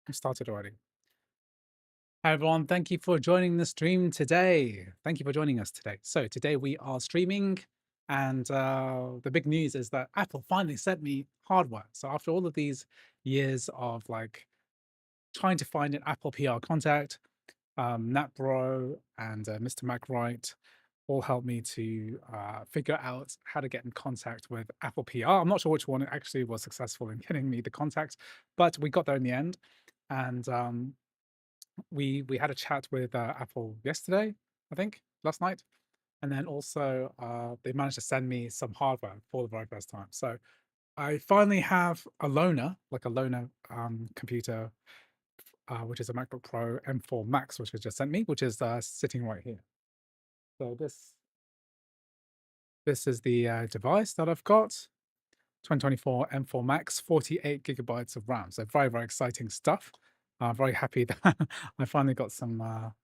I started already. Hi everyone, thank you for joining the stream today. Thank you for joining us today. So today we are streaming, and the big news is that Apple finally sent me hardware. So after all of these years of like trying to find an Apple PR contact, Nat Bro and Mr. MacWright all helped me to figure out how to get in contact with Apple PR. I'm not sure which one actually was successful in getting me the contact, but we got there in the end. And we had a chat with Apple yesterday, I think, last night, and then also they managed to send me some hardware for the very first time. So I finally have a loaner, like a loaner computer, which is a MacBook Pro M4 Max, which was just sent me, which is sitting right here. So this is the device that I've got. 2024 M4 Max, 48 gigabytes of RAM. So very, very exciting stuff. I'm very happy that I finally got some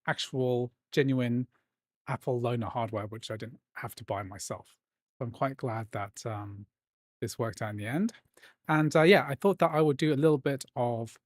actual genuine Apple loaner hardware, which I didn't have to buy myself. So I'm quite glad that this worked out in the end. And yeah, I thought that I would do a little bit of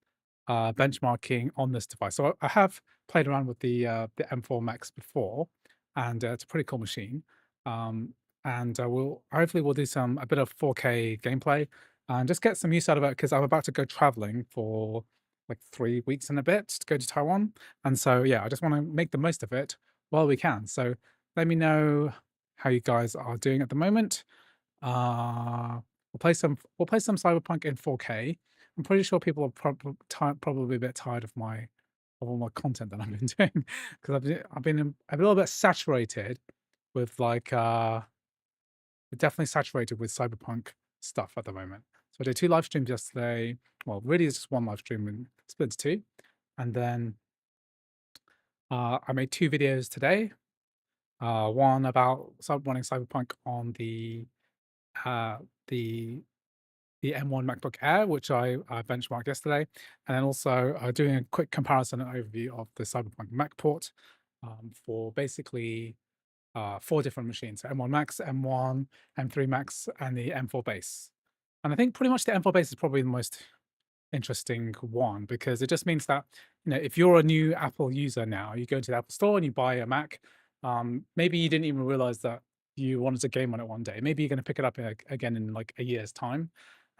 benchmarking on this device. So I have played around with the M4 Max before, and it's a pretty cool machine. Um, and we'll hopefully we'll do a bit of 4K gameplay and just get some use out of it because I'm about to go traveling for like 3 weeks and a bit to go to Taiwan. And so yeah, I just want to make the most of it while we can. So let me know how you guys are doing at the moment. We'll play some Cyberpunk in 4K. I'm pretty sure people are probably a bit tired of all my content that I've been doing because I've been a little bit saturated with like definitely saturated with Cyberpunk stuff at the moment. So I did 2 live streams yesterday. Well, really it's just 1 live stream and split into 2. And then I made 2 videos today. One about running Cyberpunk on uh the the M1 MacBook Air, which I benchmarked yesterday, and then also doing a quick comparison and overview of the Cyberpunk Mac port for basically 4 different machines: so M1 Max, M1, M3 Max, and the M4 base. And I think pretty much the M4 base is probably the most interesting one because it just means that if you're a new Apple user now, you go into the Apple Store and you buy a Mac. Maybe you didn't even realize that you wanted to game on it one day. Maybe you're going to pick it up again in like a year's time,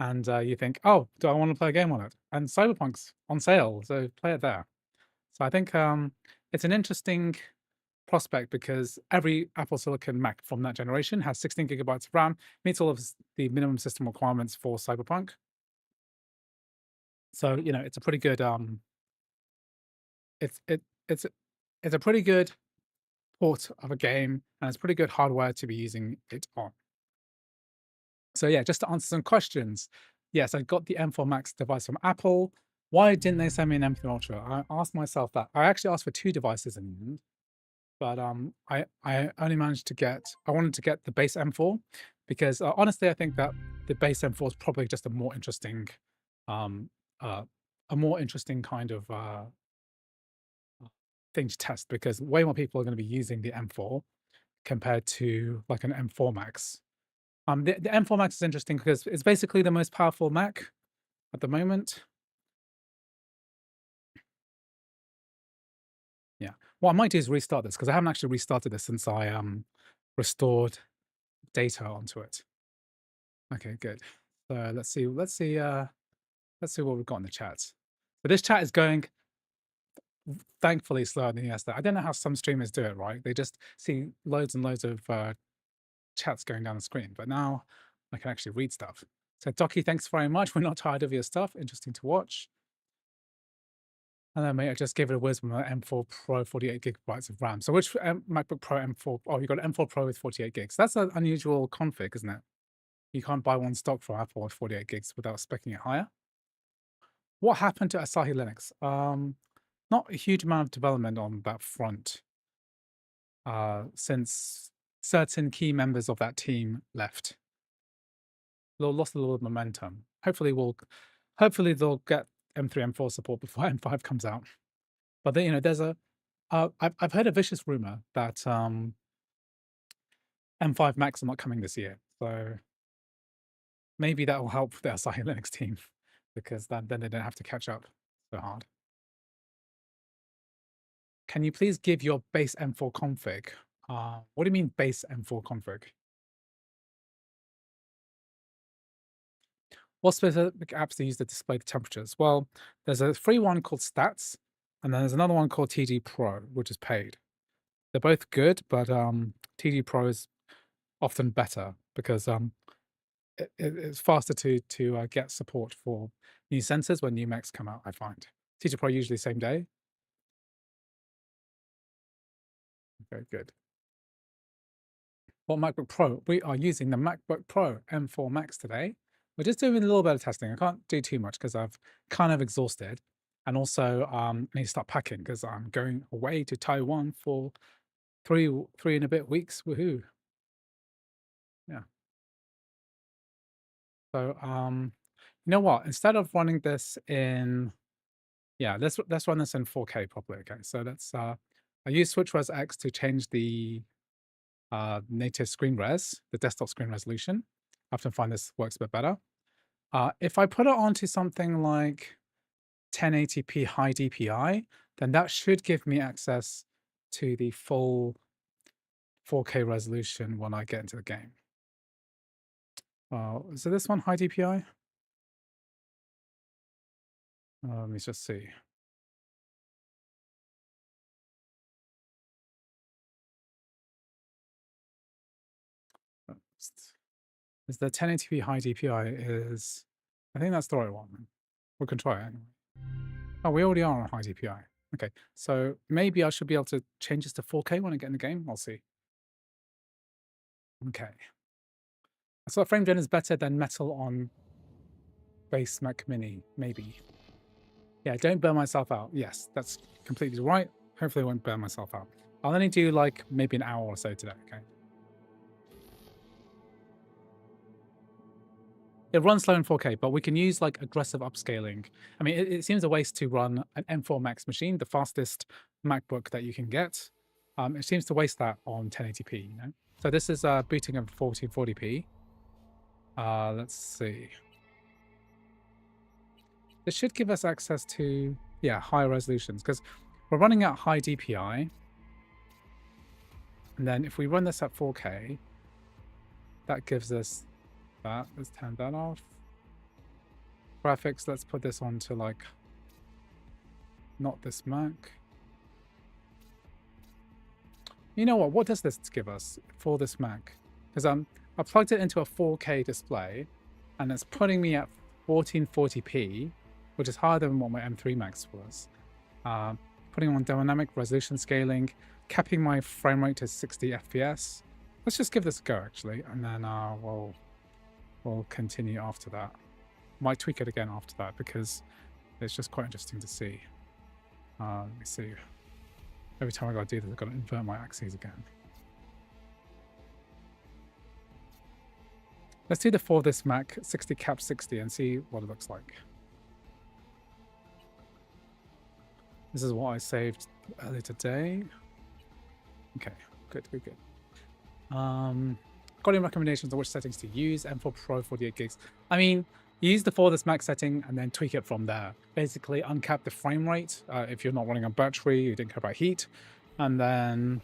and you think, "Oh, do I want to play a game on it?" And Cyberpunk's on sale, so play it there. So I think it's an interesting prospect because every Apple Silicon Mac from that generation has 16 gigabytes of RAM, meets all of the minimum system requirements for Cyberpunk. So it's a pretty good it's it it's it's a pretty good port of a game, and it's pretty good hardware to be using it on. So yeah, just to answer some questions. Yes, I got the M4 Max device from Apple. Why didn't they send me an M3 Ultra? I asked myself that. I actually asked for 2 devices in the end, but I only managed to get I wanted to get the base M4 because honestly I think that the base M4 is probably just um uh, a more interesting kind of thing to test because way more people are going to be using the M4 compared to like an M4 Max. The M4 Max is interesting because it's basically the most powerful Mac at the moment. Yeah. What I might do is restart this because I haven't actually restarted this since I restored data onto it. Okay, good. So let's see what we've got in the chat. But this chat is going thankfully slower than yesterday. I don't know how some streamers do it, right? They just see loads and loads of chats going down the screen, but now I can actually read stuff. So Docky, thanks very much. We're not tired of your stuff. Interesting to watch. And then mate, I just gave it a whiz with my M4 Pro 48 gigabytes of RAM. So which MacBook Pro M4? Oh, you got an M4 Pro with 48 gigs. That's an unusual config, isn't it? You can't buy one stock from Apple with 48 gigs without speccing it higher. What happened to Asahi Linux? Not a huge amount of development on that front since certain key members of that team left. Lost a little of momentum. Hopefully they'll get M3, M4 support before M5 comes out. But then, there's I've heard a vicious rumor that M5 Max are not coming this year, so maybe that will help the Asahi Linux team because then they don't have to catch up so hard. Can you please give your base M4 config? What do you mean base M4 config? What specific apps do you use to display the temperatures? Well, there's a free one called Stats, and then there's another one called TD Pro, which is paid. They're both good, but TD Pro is often better because it's faster to get support for new sensors when new Macs come out, I find. TD Pro usually same day. Very good. What MacBook Pro? We are using the MacBook Pro M4 Max today. We're just doing a little bit of testing. I can't do too much because I've kind of exhausted. And also, I need to start packing because I'm going away to Taiwan for three and a bit weeks. Woohoo! Yeah. So, you know what? Instead of running this in, yeah, let's run this in 4K properly. Okay. So let's. I use SwitchRes X to change the native screen res, the desktop screen resolution. I often find this works a bit better. If I put it onto something like 1080p high DPI, then that should give me access to the full 4K resolution when I get into the game. Is it this one, high DPI? Let me just see. Is the 1080p high DPI is, I think that's the right one. We can try it anyway. Oh, we already are on high DPI. Okay, so maybe I should be able to change this to 4K when I get in the game. I'll see. Okay. So frame gen is better than metal on base Mac Mini, maybe. Yeah, don't burn myself out. Yes, that's completely right. Hopefully I won't burn myself out. I'll only do like maybe an hour or so today, okay? It runs slow in 4K, but we can use like aggressive upscaling. I mean, it seems a waste to run an M4 Max machine, the fastest MacBook that you can get. It seems to waste that on 1080p, you know? So this is booting at 1440p. Let's see. This should give us access to, yeah, higher resolutions because we're running at high DPI. And then if we run this at 4K, that gives us that. Let's turn that off. Graphics, let's put this on to like, not this Mac. You know what does this give us for this Mac? Because I plugged it into a 4K display and it's putting me at 1440p, which is higher than what my M3 Max was. Putting on dynamic resolution scaling, capping my frame rate to 60 FPS. Let's just give this a go actually, and then we'll continue after that. Might tweak it again after that because it's just quite interesting to see. Let me see. Every time I gotta do this, I've got to invert my axes again. Let's do the for this Mac 60 cap 60 and see what it looks like. This is what I saved earlier today. Okay, good. Got any recommendations on which settings to use? M4 Pro 48 gigs. I mean, use the for this Mac setting and then tweak it from there. Basically, uncap the frame rate if you're not running on battery, you didn't care about heat, and then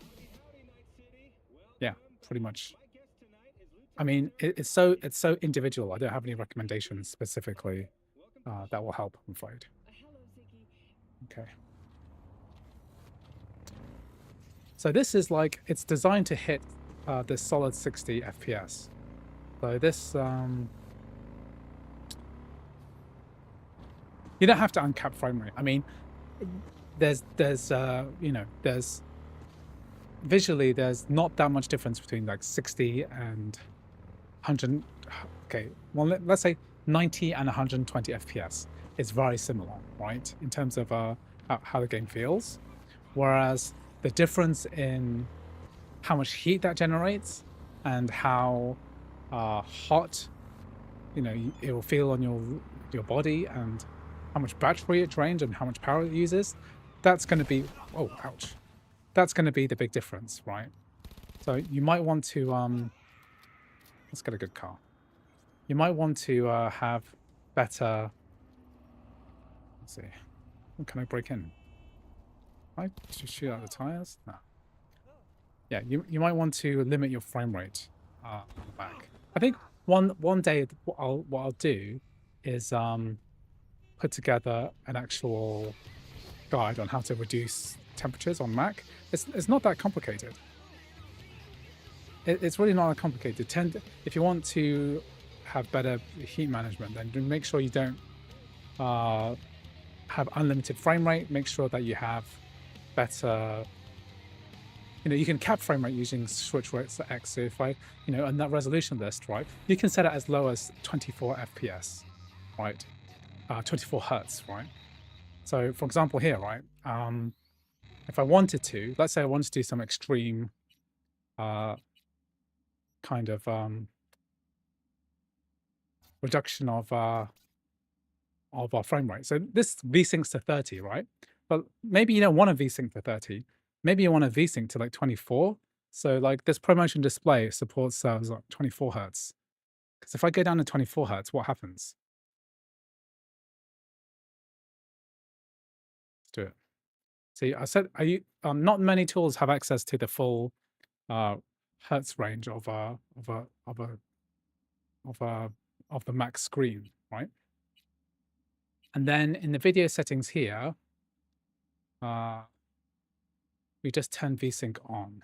yeah, pretty much. I mean, it's so individual. I don't have any recommendations specifically that will help, I'm afraid. Okay. So this is like, it's designed to hit this solid 60 FPS. So this, you don't have to uncap frame rate. I mean, there's visually, there's not that much difference between like 60 and 100. Okay, well, let's say 90 and 120 FPS. It's very similar, right? In terms of how the game feels. Whereas the difference in how much heat that generates and how hot, it will feel on your body, and how much battery it drains and how much power it uses, that's going to be, oh, ouch. That's going to be the big difference, right? So you might want to, let's get a good car. You might want to have better Let's see. What can I break in? I just shoot out the tires? No. Yeah, you might want to limit your frame rate on the back. I think one day what I'll do is put together an actual guide on how to reduce temperatures on Mac. It's not that complicated. It's really not that complicated. If you want to have better heat management, then make sure you don't have unlimited frame rate. Make sure that you have better. You can cap frame rate using switch rates X. So if I, on that resolution list, right, you can set it as low as 24 FPS, right, 24 hertz, right. So for example here, right, if I wanted to, let's say I wanted to do some extreme kind of reduction of our frame rate. So this VSyncs to 30, right? But maybe you don't want to VSync to 30. Maybe you want to VSync to like 24. So like this ProMotion display supports like 24 hertz. Because if I go down to 24 hertz, what happens? Let's do it. See, I said, not many tools have access to the full hertz range of the Mac screen, right? And then in the video settings here, we just turn VSync on.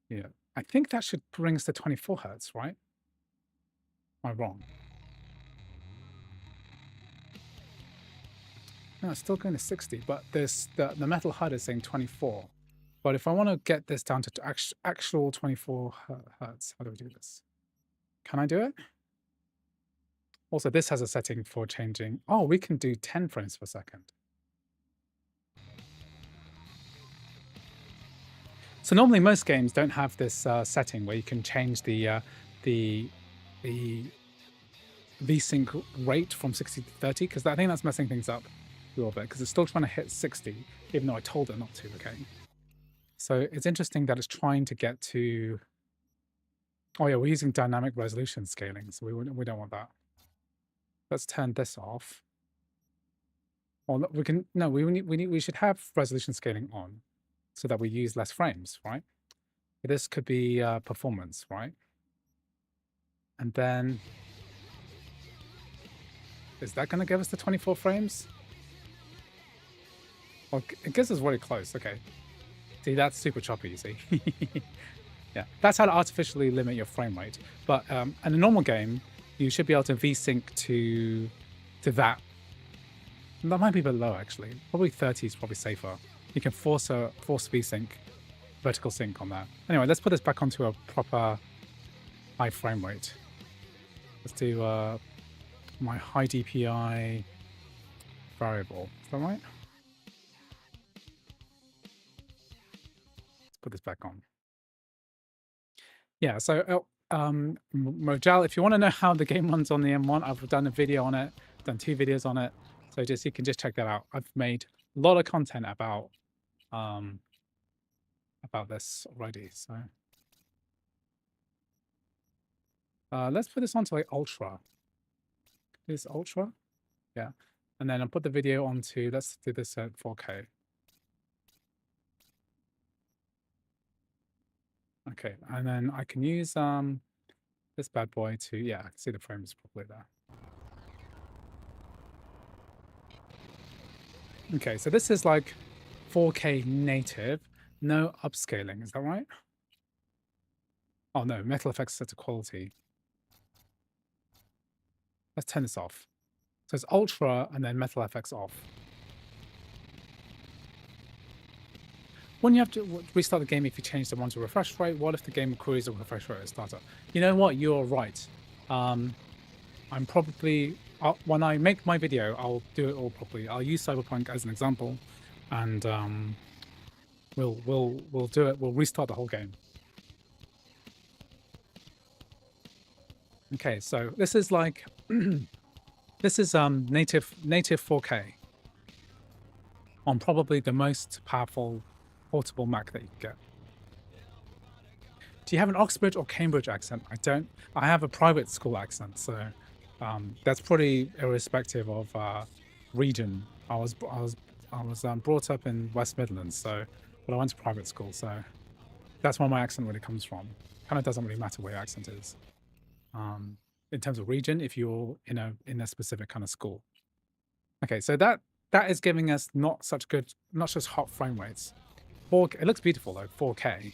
Yeah, I think that should bring us to 24 hertz, right? Am I wrong? No, it's still going to 60, but the metal HUD is saying 24. But if I want to get this down to actual 24 hertz, how do we do this? Can I do it? Also, this has a setting for changing. Oh, we can do 10 frames per second. So normally most games don't have this setting where you can change the VSync rate from 60 to 30, because I think that's messing things up a little bit, because it's still trying to hit 60, even though I told it not to, okay? So it's interesting that it's trying to get to... Oh yeah, we're using dynamic resolution scaling, so we don't want that. Let's turn this off. Well, we can... No, we should have resolution scaling on, so that we use less frames, right? This could be performance, right? And then, is that going to give us the 24 frames? Well, it gives us really close, okay. See, that's super choppy, you see? Yeah, that's how to artificially limit your frame rate. But in a normal game, you should be able to VSync to that. That might be a bit low, actually. Probably 30 is probably safer. You can force VSync, vertical sync on that. Anyway, let's put this back onto a proper high frame rate. Let's do my high DPI variable. Is that right? Let's put this back on. Yeah, so Mojal, if you want to know how the game runs on the M1, I've done a video on it, done 2 videos on it. So you can just check that out. I've made a lot of content about this already. So let's put this onto like ultra. Is ultra? Yeah. And then I'll put the video onto, let's do this at 4K. Okay, and then I can use this bad boy to, yeah, I can see the frames properly there. Okay, so this is like 4K native, no upscaling, is that right? Oh no, metal effects set to quality. Let's turn this off. So it's ultra and then metal effects off. When you have to restart the game, if you change the one to refresh rate, what if the game queries a refresh rate at startup? You know what? You're right. I'm probably, when I make my video, I'll do it all properly. I'll use Cyberpunk as an example, and we'll do it. We'll restart the whole game. Okay, so this is like this is native 4K on probably the most powerful portable Mac that you can get. Do you have an Oxford or Cambridge accent? I don't. I have a private school accent, so that's pretty irrespective of region. I was brought up in West Midlands, so but I went to private school, so that's where my accent really comes from. Kind of doesn't really matter where your accent is. In terms of region, if you're in a specific kind of school. Okay, so that is giving us not just hot frame rates. 4K, it looks beautiful though, 4K.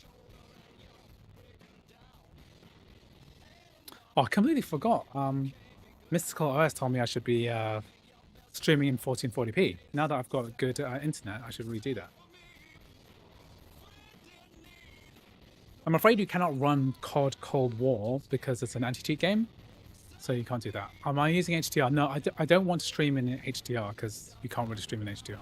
Oh, I completely forgot. Mystical OS told me I should be streaming in 1440p. Now that I've got good internet, I should really do that. I'm afraid you cannot run COD Cold War because it's an anti-cheat game, so you can't do that. Am I using HDR? No, I don't want to stream in HDR because you can't really stream in HDR.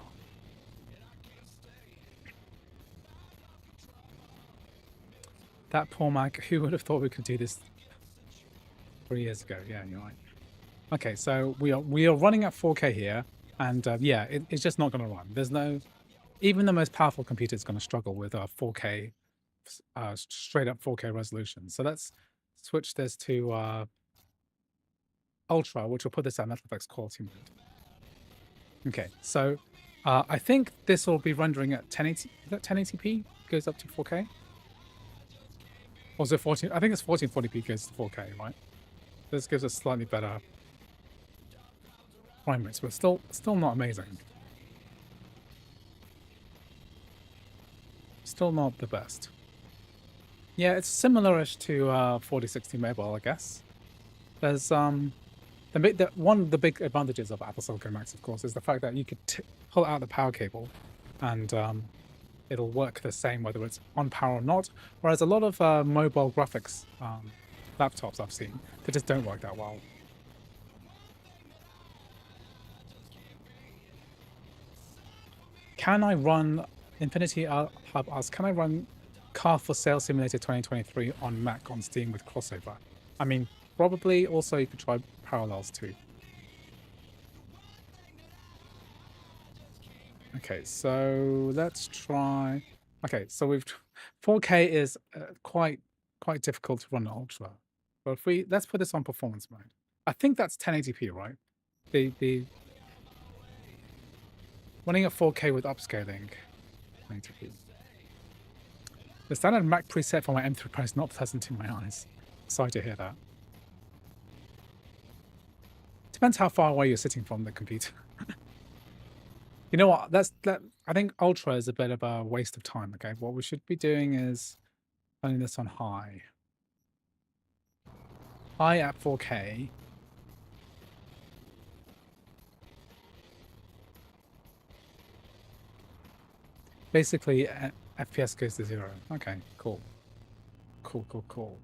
That poor Mac, who would have thought we could do this 3 years ago? Yeah, you're right. Okay, so we are running at 4K here, and yeah, it's just not going to run. There's no, even the most powerful computer is going to struggle with a 4K, straight up 4K resolution. So let's switch this to Ultra, which will put this at Netflix quality mode. Okay, so I think this will be rendering at 1080. Is that 1080p? Goes up to 4K? Or is it 14? I think it's 1440p goes to 4K, right? This gives us slightly better frame rates, but still not amazing. Still not the best. Yeah, it's similar-ish to 4060 mobile, I guess. There's one of the big advantages of Apple Silicon Macs, of course, is the fact that you could pull out the power cable, and it'll work the same whether it's on power or not. Whereas a lot of mobile graphics laptops I've seen, they just don't work that well. Can I run Infinity Hub asks, can I run Car for Sale Simulator 2023 on Mac on Steam with crossover? I mean, probably. Also, you could try Parallels too. Okay, so let's try. Okay, so we've 4K is quite difficult to run Ultra, but if let's put this on performance mode. I think that's 1080p, right? The running at 4K with upscaling. 1080p. The standard Mac preset for my M3 Pro is not pleasant in my eyes. Sorry to hear that. Depends how far away you're sitting from the computer. You know what? I think Ultra is a bit of a waste of time. Okay, what we should be doing is running this on high. High at 4K. Basically, FPS goes to 0. Okay, cool. Cool.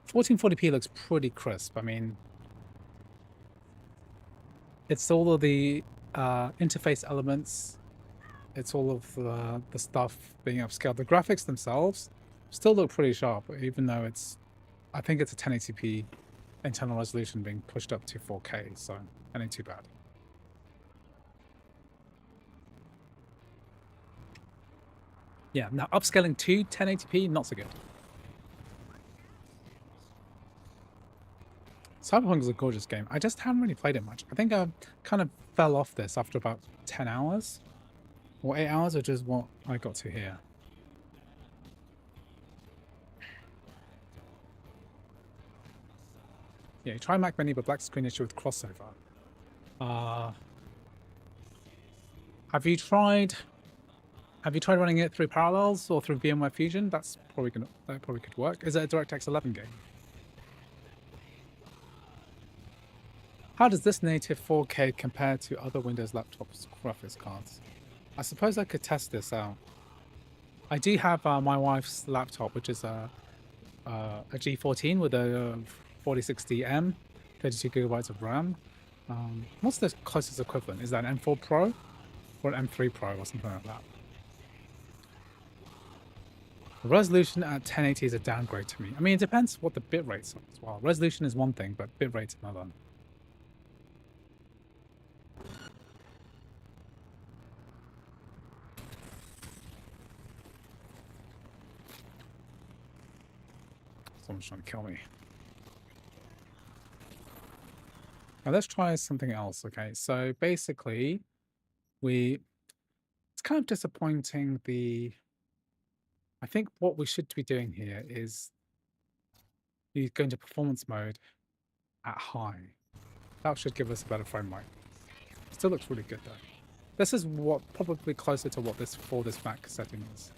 1440p looks pretty crisp. I mean, it's all of the interface elements. It's all of the stuff being upscaled. The graphics themselves still look pretty sharp, even though I think it's a 1080p internal resolution being pushed up to 4K, so that ain't too bad. Yeah, now upscaling to 1080p, not so good. Cyberpunk is a gorgeous game. I just haven't really played it much. I think I kind of fell off this after about 10 hours. Or 8 hours, which is what I got to here. Yeah, try Mac Mini, but black screen issue with crossover. Have you tried running it through Parallels or through VMware Fusion? That probably could work. Is it a DirectX 11 game? How does this native 4K compare to other Windows laptops graphics cards? I suppose I could test this out. I do have my wife's laptop, which is a G14 with a 4060M, 32 gigabytes of RAM. What's the closest equivalent? Is that an M4 Pro or an M3 Pro or something like that? The resolution at 1080 is a downgrade to me. I mean, it depends what the bit rates are as well. Resolution is one thing, but bit rate's another. Someone's trying to kill me. Now let's try something else. Okay, so basically, it's kind of disappointing. I think what we should be doing here is you go into performance mode at high. That should give us a better frame rate. Still looks really good though. This is what probably closer to what this Mac setting is.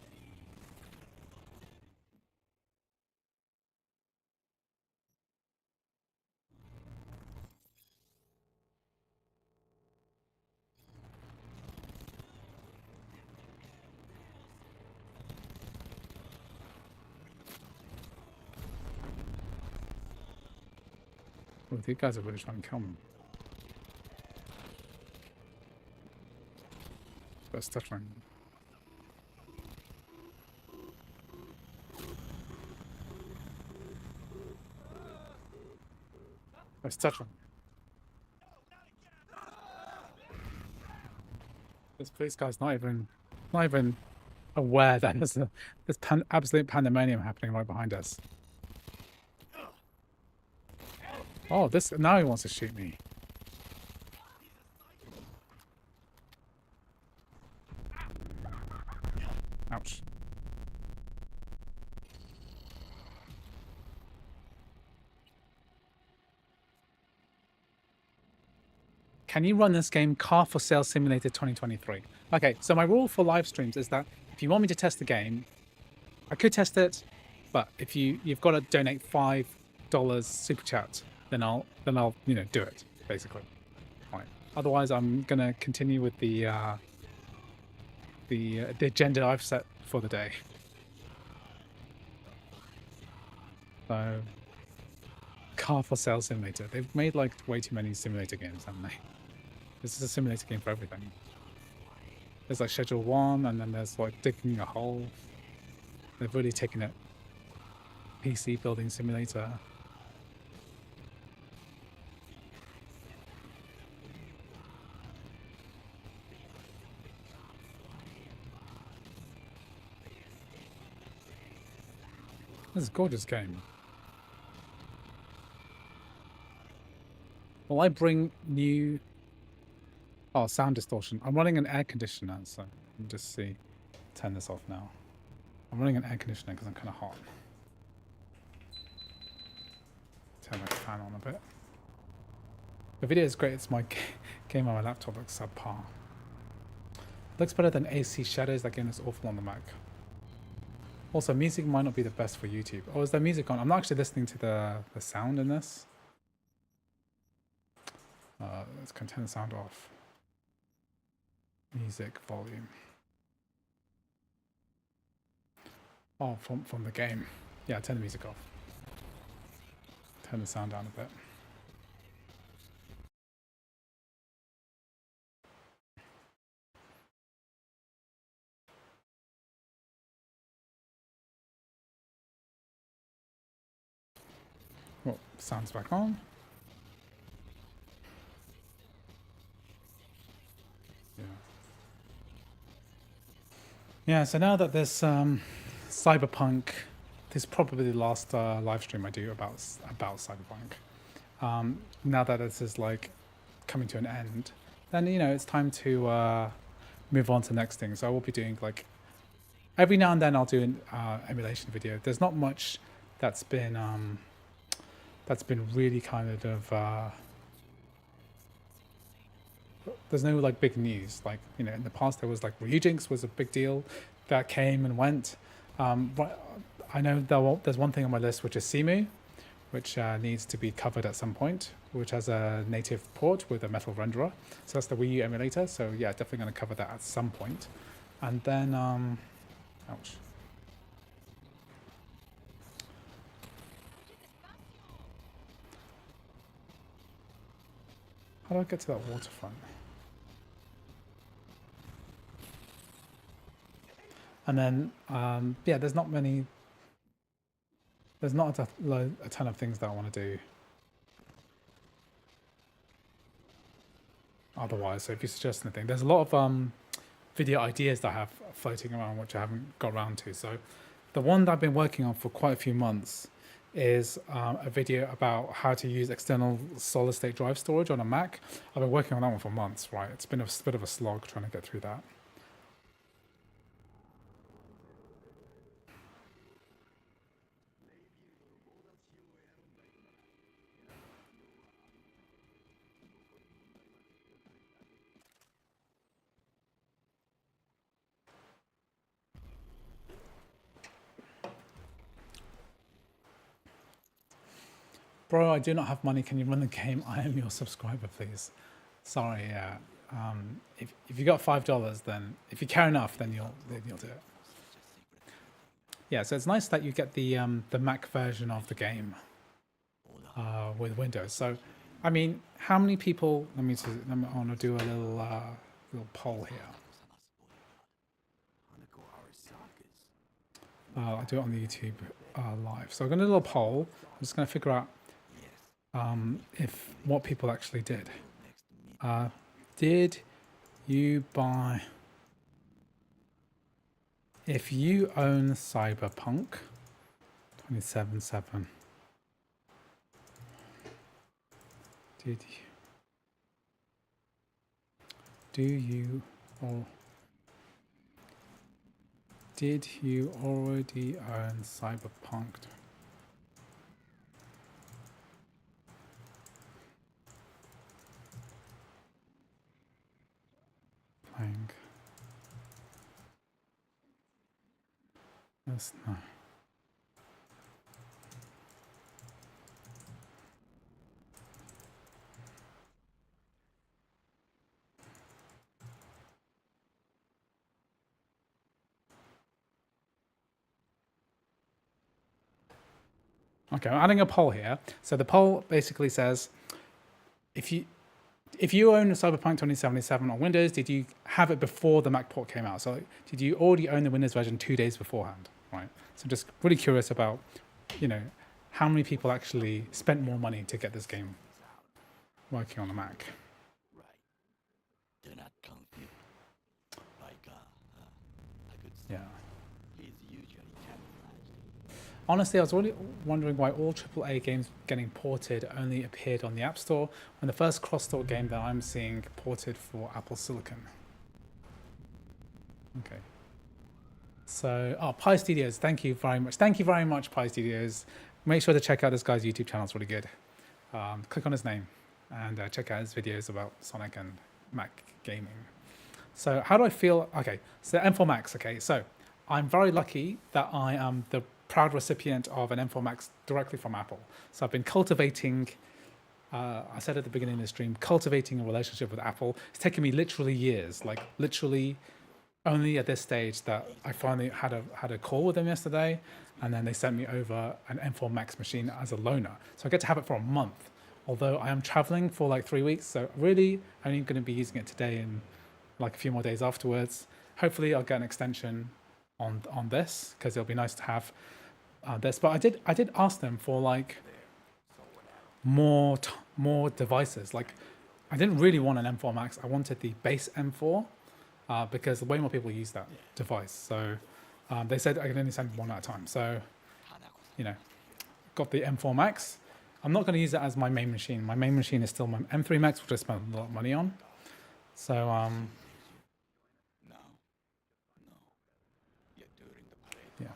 Oh, these guys are really trying to kill me. But stuttering. They're stuttering. This police guy's not even aware that there's absolute pandemonium happening right behind us. Oh, now he wants to shoot me. Ouch. Can you run this game Car for Sale Simulator 2023? Okay, so my rule for live streams is that if you want me to test the game, I could test it, but if you've got to donate $5 super chat, then I'll do it basically. Right. Otherwise, I'm gonna continue with the agenda I've set for the day. So, Car for Sale Simulator. They've made like way too many simulator games, haven't they? This is a simulator game for everything. There's like Schedule 1, and then there's like digging a hole. They've really taken it PC building simulator. This is a gorgeous game. Will I bring new... Oh, sound distortion. I'm running an air conditioner, so I'll just see. Turn this off now. I'm running an air conditioner because I'm kind of hot. Turn my fan on a bit. The video is great. It's my game on my laptop looks subpar. Looks better than AC Shadows. That game is awful on the Mac. Also, music might not be the best for YouTube. Oh, is there music on? I'm not actually listening to the sound in this. Let's turn the sound off. Music volume. Oh, from the game. Yeah, turn the music off. Turn the sound down a bit. Oh, sound's back on. Yeah, so now that this Cyberpunk, this is probably the last live stream I do about Cyberpunk. Now that this is like coming to an end, then it's time to move on to the next thing. So I will be doing like every now and then I'll do an emulation video. There's not much that's been really kind of there's no like big news. Like in the past there was like Ryujinx was a big deal that came and went. But I know there's one thing on my list which is Simu, which needs to be covered at some point, which has a native port with a metal renderer. So that's the Wii U emulator. So yeah, definitely going to cover that at some point. And then ouch. How do I get to that waterfront? And then, yeah, there's not a ton of things that I want to do otherwise. So if you suggest anything, there's a lot of video ideas that I have floating around which I haven't got around to. So the one that I've been working on for quite a few months is a video about how to use external solid state drive storage on a Mac. I've been working on that one for months, right? It's been a bit of a slog trying to get through that. Bro, I do not have money. Can you run the game? I am your subscriber, please. Sorry, yeah. If you got $5, then if you care enough, then you'll do it. Yeah, so it's nice that you get the Mac version of the game with Windows. So, I mean, how many people? I want to do a little poll here. I'll do it on the YouTube live. So I'm going to do a little poll. I'm just going to figure out what people actually did. Did you buy? If you own Cyberpunk 2077, did you already own Cyberpunk? Playing. Yes, no. Okay, I'm adding a poll here. So the poll basically says, if you own Cyberpunk 2077 on Windows, did you have it before the Mac port came out? So did you already own the Windows version 2 days beforehand? Right. So I'm just really curious about, how many people actually spent more money to get this game working on a Mac. Yeah. Honestly, I was really wondering why all AAA games getting ported only appeared on the App Store when the first cross-store game that I'm seeing ported for Apple Silicon. Okay. So, Pi Studios, thank you very much. Thank you very much, Pi Studios. Make sure to check out this guy's YouTube channel. It's really good. Click on his name and check out his videos about Sonic and Mac gaming. So how do I feel? Okay, so M4 Max. Okay, so I'm very lucky that I am the proud recipient of an M4 Max directly from Apple. So I've been cultivating, I said at the beginning of the stream, cultivating a relationship with Apple. It's taken me literally years, like literally only at this stage that I finally had a call with them yesterday, and then they sent me over an M4 Max machine as a loaner. So I get to have it for a month, although I am traveling for like 3 weeks. So really only going to be using it today and like a few more days afterwards. Hopefully I'll get an extension on this because it'll be nice to have this. But I did ask them for like more devices. Like I didn't really want an M4 Max. I wanted the base M4 because way more people use that device. So they said I can only send one at a time. So got the M4 Max. I'm not going to use it as my main machine. My main machine is still my M3 Max, which I spent a lot of money on. So yeah.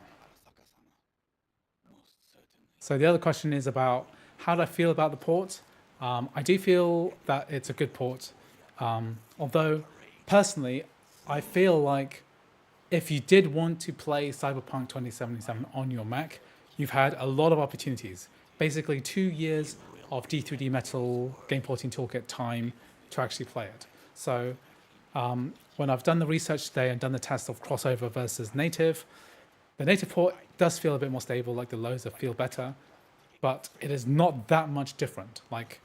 So the other question is about how do I feel about the port? I do feel that it's a good port. Although personally, I feel like if you did want to play Cyberpunk 2077 on your Mac, you've had a lot of opportunities. Basically 2 years of D3D Metal Game Porting Toolkit time to actually play it. So when I've done the research today and done the test of crossover versus native, the native port does feel a bit more stable, like the lows feel better, but it is not that much different. Like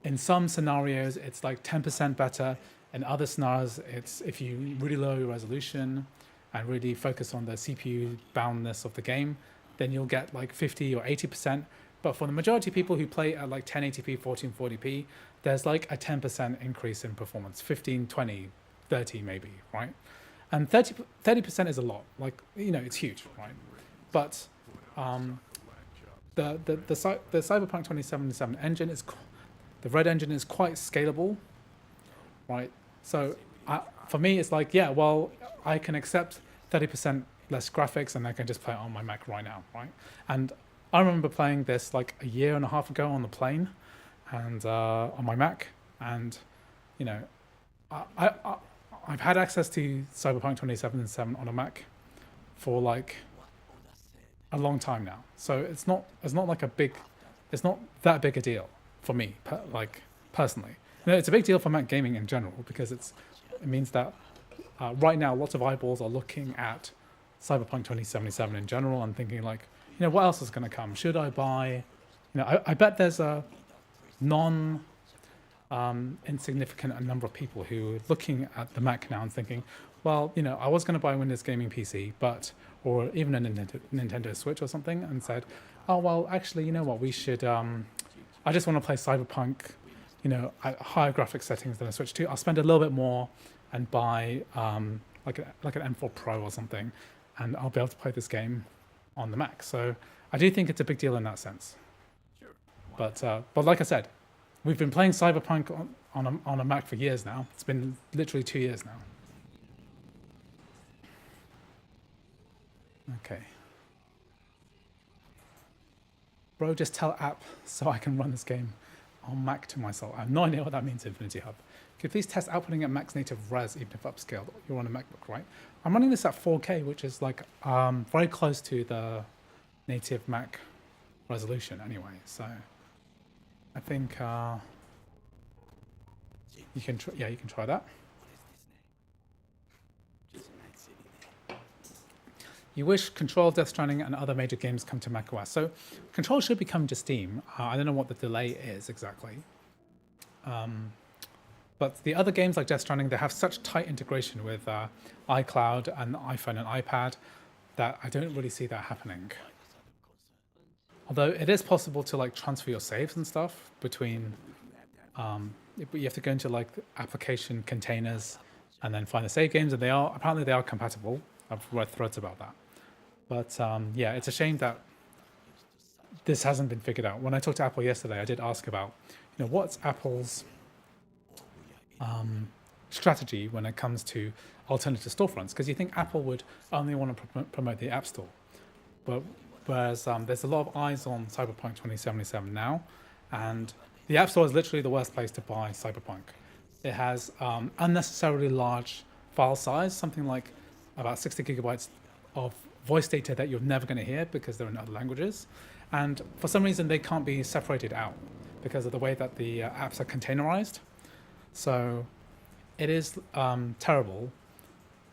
in some scenarios, it's like 10% better. In other scenarios, it's if you really lower your resolution and really focus on the CPU boundness of the game, then you'll get like 50 or 80%. But for the majority of people who play at like 1080p, 1440p, there's like a 10% increase in performance, 15, 20, 30 maybe, right? And 30% is a lot. Like, it's huge, right? But the Cyberpunk 2077 engine is the red engine is quite scalable, right? So for me, it's like, yeah, well, I can accept 30% less graphics and I can just play it on my Mac right now, right? And I remember playing this like a year and a half ago on the plane and on my Mac, and you know, I've had access to Cyberpunk 2077 on a Mac for like a long time now. So it's not like it's not that big a deal for me, like personally. It's a big deal for Mac gaming in general because it means that right now lots of eyeballs are looking at Cyberpunk 2077 in general and thinking like, what else is going to come? Should I buy? I bet there's a insignificant number of people who are looking at the Mac now and thinking, well, I was going to buy a Windows gaming PC, or even a Nintendo Switch or something, and said, oh, well, actually, you know what, we should, I just want to play Cyberpunk, at higher graphics settings than a Switch 2. I'll spend a little bit more and buy like an M4 Pro or something, and I'll be able to play this game on the Mac. So I do think it's a big deal in that sense. But like I said, we've been playing Cyberpunk on a Mac for years now. It's been literally 2 years now. Okay. Bro, just tell app so I can run this game on Mac to myself. I have no idea what that means, Infinity Hub. Could you please test outputting at max native res, even if upscaled? You're on a MacBook, right? I'm running this at 4K, which is like very close to the native Mac resolution anyway. So I think you can try that. You wish Control, Death Stranding, and other major games come to macOS. So Control should be coming to Steam. I don't know what the delay is exactly. But the other games like Death Stranding, they have such tight integration with iCloud and iPhone and iPad that I don't really see that happening. Although it is possible to like transfer your saves and stuff between, but you have to go into like application containers and then find the save games, and apparently they are compatible. I've read threads about that. But yeah, it's a shame that this hasn't been figured out. When I talked to Apple yesterday, I did ask about, what's Apple's strategy when it comes to alternative storefronts? Because you think Apple would only want to promote the App Store. But whereas there's a lot of eyes on Cyberpunk 2077 now, and the App Store is literally the worst place to buy Cyberpunk. It has unnecessarily large file size, something like about 60 gigabytes of voice data that you're never going to hear because they're in other languages. And for some reason, they can't be separated out because of the way that the apps are containerized. So it is terrible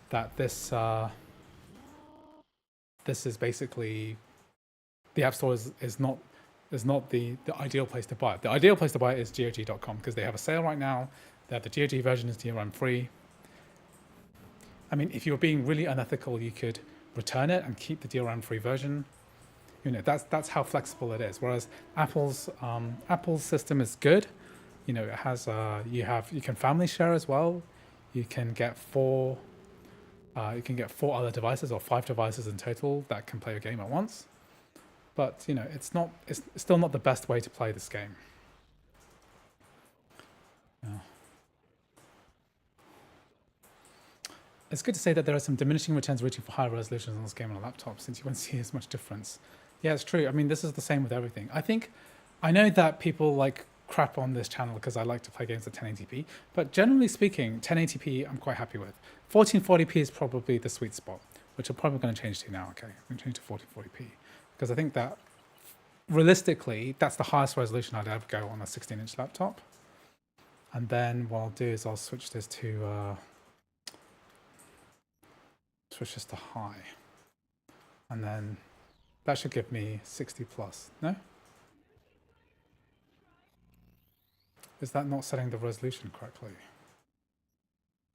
that this is basically, the App Store is not the ideal place to buy it. The ideal place to buy it is GOG.com because they have a sale right now. They have the GOG version is DRM free. I mean, if you're being really unethical, you could return it and keep the DRM-free version. That's how flexible it is. Whereas Apple's system is good. It has you can family share as well. You can get four other devices or 5 devices in total that can play a game at once. But it's still not the best way to play this game. Yeah. It's good to say that there are some diminishing returns reaching for higher resolutions on this game on a laptop, since you won't see as much difference. Yeah, it's true. I mean, this is the same with everything. I know that people like crap on this channel because I like to play games at 1080p, but generally speaking, 1080p I'm quite happy with. 1440p is probably the sweet spot, which I'm probably going to change to now. Okay, I'm going to change to 1440p because I think that realistically, that's the highest resolution I'd ever go on a 16-inch laptop. And then what I'll do is I'll switch this to high, and then that should give me 60 plus. No? Is that not setting the resolution correctly?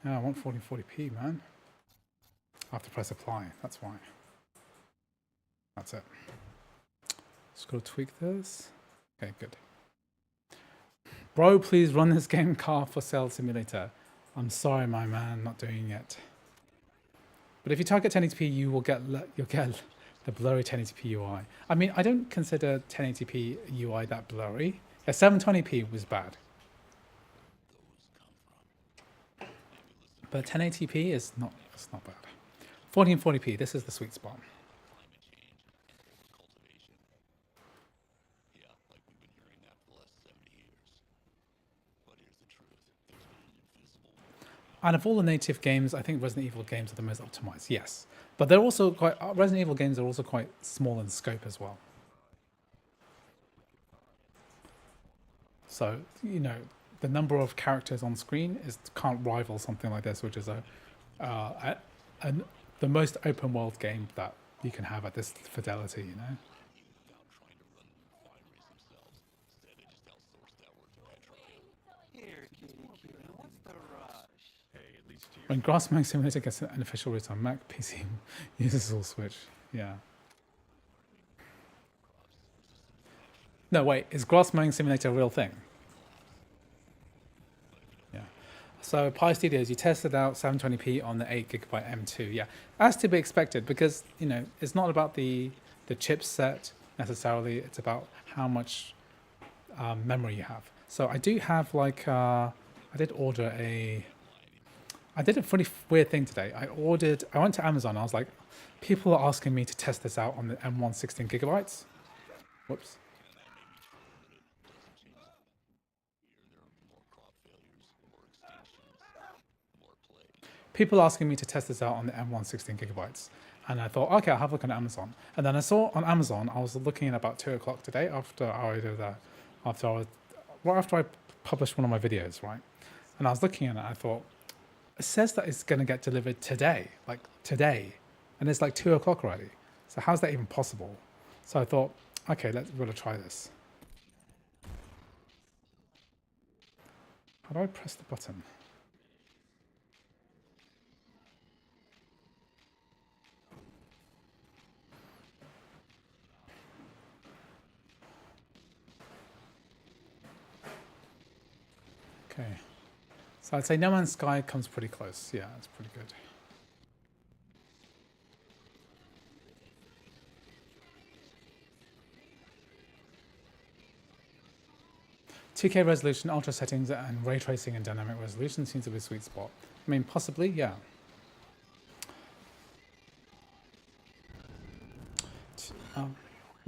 Yeah, I want 1440p, man. I have to press apply, that's why. That's it. Just gotta tweak this. Okay, good. Bro, please run this game car for sale simulator. I'm sorry, my man, not doing it. But if you target 1080p, you'll get the blurry 1080p UI. I mean, I don't consider 1080p UI that blurry. Yeah, 720p was bad. But 1080p is not, it's not bad. 1440p, this is the sweet spot. And of all the native games, I think Resident Evil games are the most optimized, yes. But they're also quite, Resident Evil games are also quite small in scope as well. So, you know, the number of characters on screen can't rival something like this, which is the most open world game that you can have at this fidelity, you know? When Grass Mowing Simulator gets an official release on Mac, PC uses all Switch. Yeah. No, wait, is Grass Mowing Simulator a real thing? Yeah. So Pi Studios, you tested out 720p on the 8GB M2. Yeah, as to be expected, because you know it's not about the chipset necessarily. It's about how much memory you have. So I do have like I did order I did a pretty weird thing today. I went to Amazon. I was like, people are asking me to test this out on the M1 16GB. Whoops. People asking me to test this out on the M1 16GB. And I thought, okay, I'll have a look on Amazon. And then I saw on Amazon, I was looking at about 2 o'clock today after I published one of my videos, right? And I was looking at it, I thought, it says that it's going to get delivered today, like today. And it's like 2 o'clock already. So how's that even possible? So I thought, okay, we're going to try this. How do I press the button? Okay. So I'd say No Man's Sky comes pretty close. Yeah, it's pretty good. $2K resolution, ultra settings, and ray tracing and dynamic resolution seems to be a sweet spot. I mean, possibly, yeah.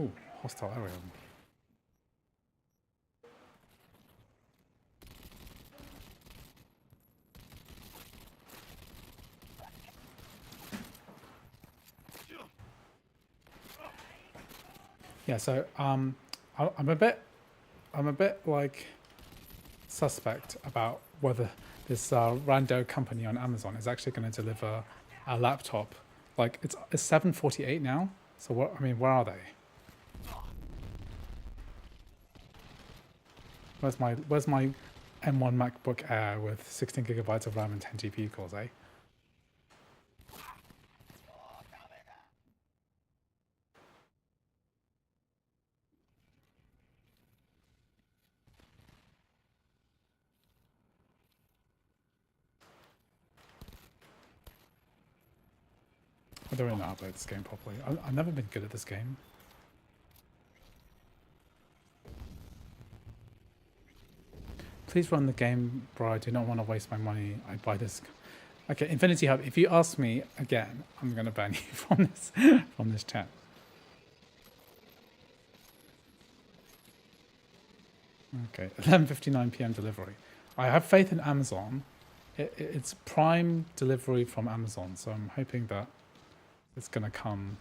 Ooh, hostile area. Yeah, so I'm a bit like suspect about whether this rando company on Amazon is actually going to deliver a laptop. Like it's 7:48 now. So what? I mean, where are they? Where's my M1 MacBook Air with 16GB of RAM and 10 GPU cores, eh? I don't really know how to play this game properly. I've never been good at this game. Please run the game, bro. I do not want to waste my money. I buy this. Okay, Infinity Hub. If you ask me again, I'm gonna ban you from this chat. Okay, 11:59 p.m. delivery. I have faith in Amazon. It's prime delivery from Amazon, so I'm hoping that it's gonna come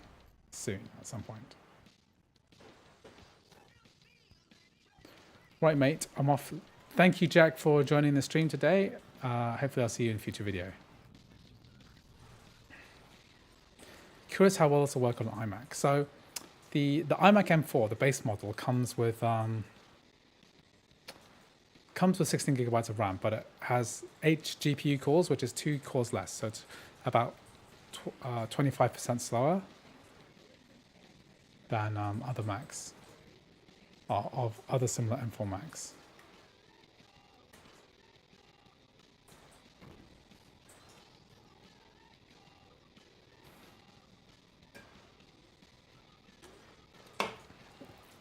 soon at some point. Right, mate. I'm off. Thank you, Jack, for joining the stream today. Hopefully I'll see you in a future video. Curious how well this will work on an iMac. So the iMac M4, the base model, comes with 16GB of RAM, but it has 8 GPU cores, which is 2 cores less. So it's about 25% slower than other Macs, of other similar M4 Macs.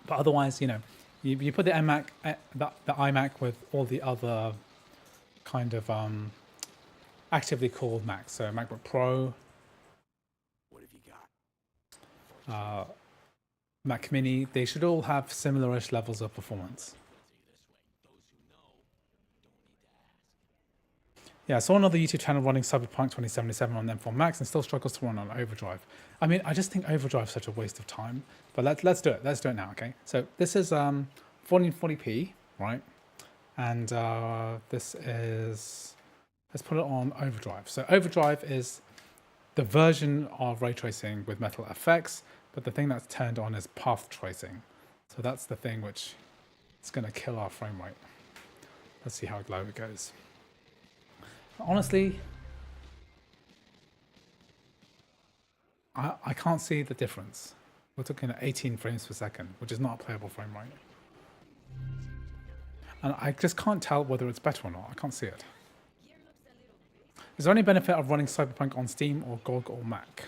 But otherwise, you know, you put the iMac, the iMac with all the other kind of actively called Macs. So MacBook Pro, What have you got? Mac Mini, they should all have similar-ish levels of performance. Yeah, I saw another YouTube channel running Cyberpunk 2077 on M4 Max and still struggles to run on Overdrive. I mean, I just think Overdrive is such a waste of time. But let's do it. Let's do it now, okay? So this is 1440p, right? And this is, let's put it on Overdrive. So Overdrive is the version of ray tracing with metal effects, but the thing that's turned on is path tracing. So that's the thing which is going to kill our frame rate. Let's see how low it goes. Honestly, I can't see the difference. We're talking at 18 frames per second, which is not a playable frame rate. And I just can't tell whether it's better or not. I can't see it. Is there any benefit of running Cyberpunk on Steam or GOG or Mac?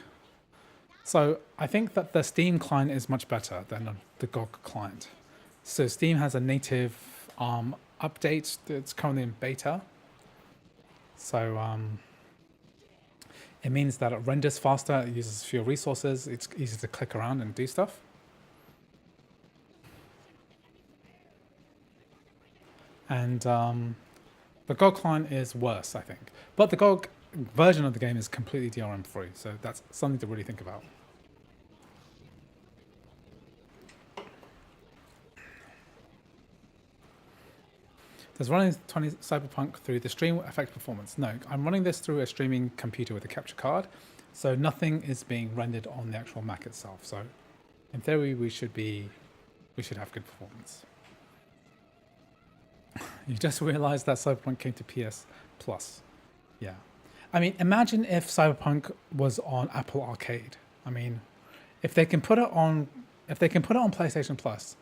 So I think that the Steam client is much better than the GOG client. So Steam has a native update that's currently in beta. So it means that it renders faster, it uses fewer resources, it's easy to click around and do stuff. And the GOG client is worse, I think. But the GOG version of the game is completely DRM free, so that's something to really think about. Does running Cyberpunk through the stream affect performance? No, I'm running this through a streaming computer with a capture card, so nothing is being rendered on the actual Mac itself. So, in theory, we should have good performance. You just realized that Cyberpunk came to PS Plus. Yeah, I mean, imagine if Cyberpunk was on Apple Arcade. I mean, if they can put it on PlayStation Plus,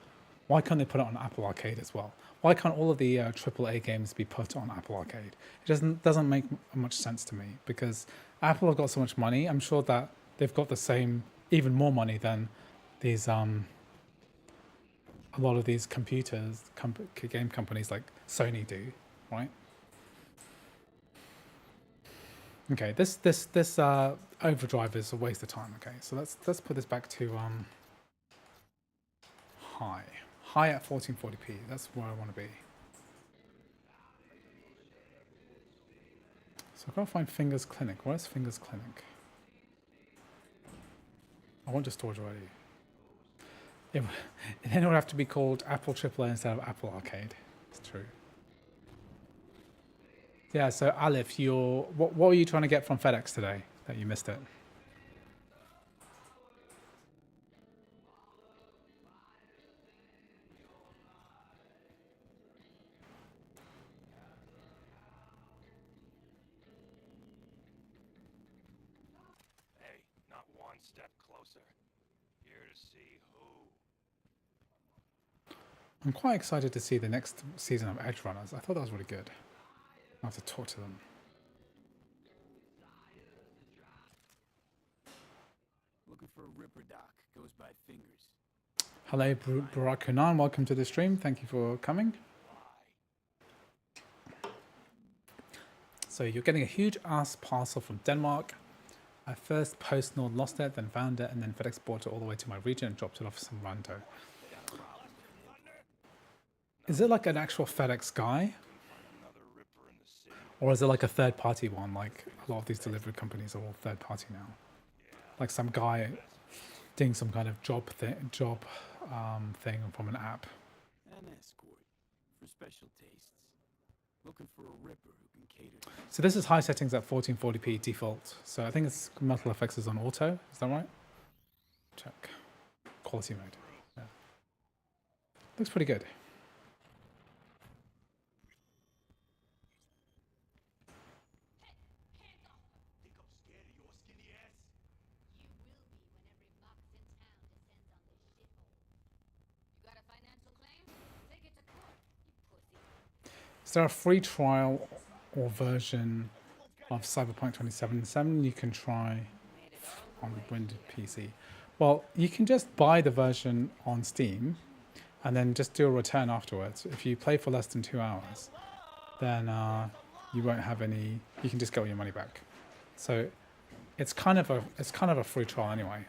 why can't they put it on Apple Arcade as well? Why can't all of the AAA games be put on Apple Arcade? It doesn't make much sense to me, because Apple have got so much money. I'm sure that they've got the same, even more money than these a lot of these game companies like Sony do, right? Okay, this Overdrive is a waste of time. Okay, so let's put this back to high at 1440p. That's where I want to be. So I've got to find Fingers Clinic. Where's Fingers Clinic? I want to storage already. Then it would have to be called Apple AAA instead of Apple Arcade. It's true. Yeah, so Aleph, what were you trying to get from FedEx today that you missed it? Hey, not one step closer. Here to see who. I'm quite excited to see the next season of Edge Runners. I thought that was really good. I'll have to talk to them. Looking for a Ripper Doc. Goes by Fingers. Hello, Barack Hunan. Welcome to the stream. Thank you for coming. So you're getting a huge ass parcel from Denmark. I first post-Nord lost it, then found it, and then FedEx brought it all the way to my region and dropped it off some rando. Is it like an actual FedEx guy? Or is it like a third-party one? Like a lot of these delivery companies are all third-party now. Like some guy doing some kind of job thing from an app. An escort for special tastes. Looking for a Ripper who can cater. So this is high settings at 1440p default. So I think it's Metal Effects is on auto. Is that right? Check. Quality mode. Yeah. Looks pretty good. Is there a free trial or version of Cyberpunk 2077 you can try on the Windows PC? Well, you can just buy the version on Steam, and then just do a return afterwards. If you play for less than 2 hours, then you won't have any. You can just get all your money back. So it's kind of a free trial anyway.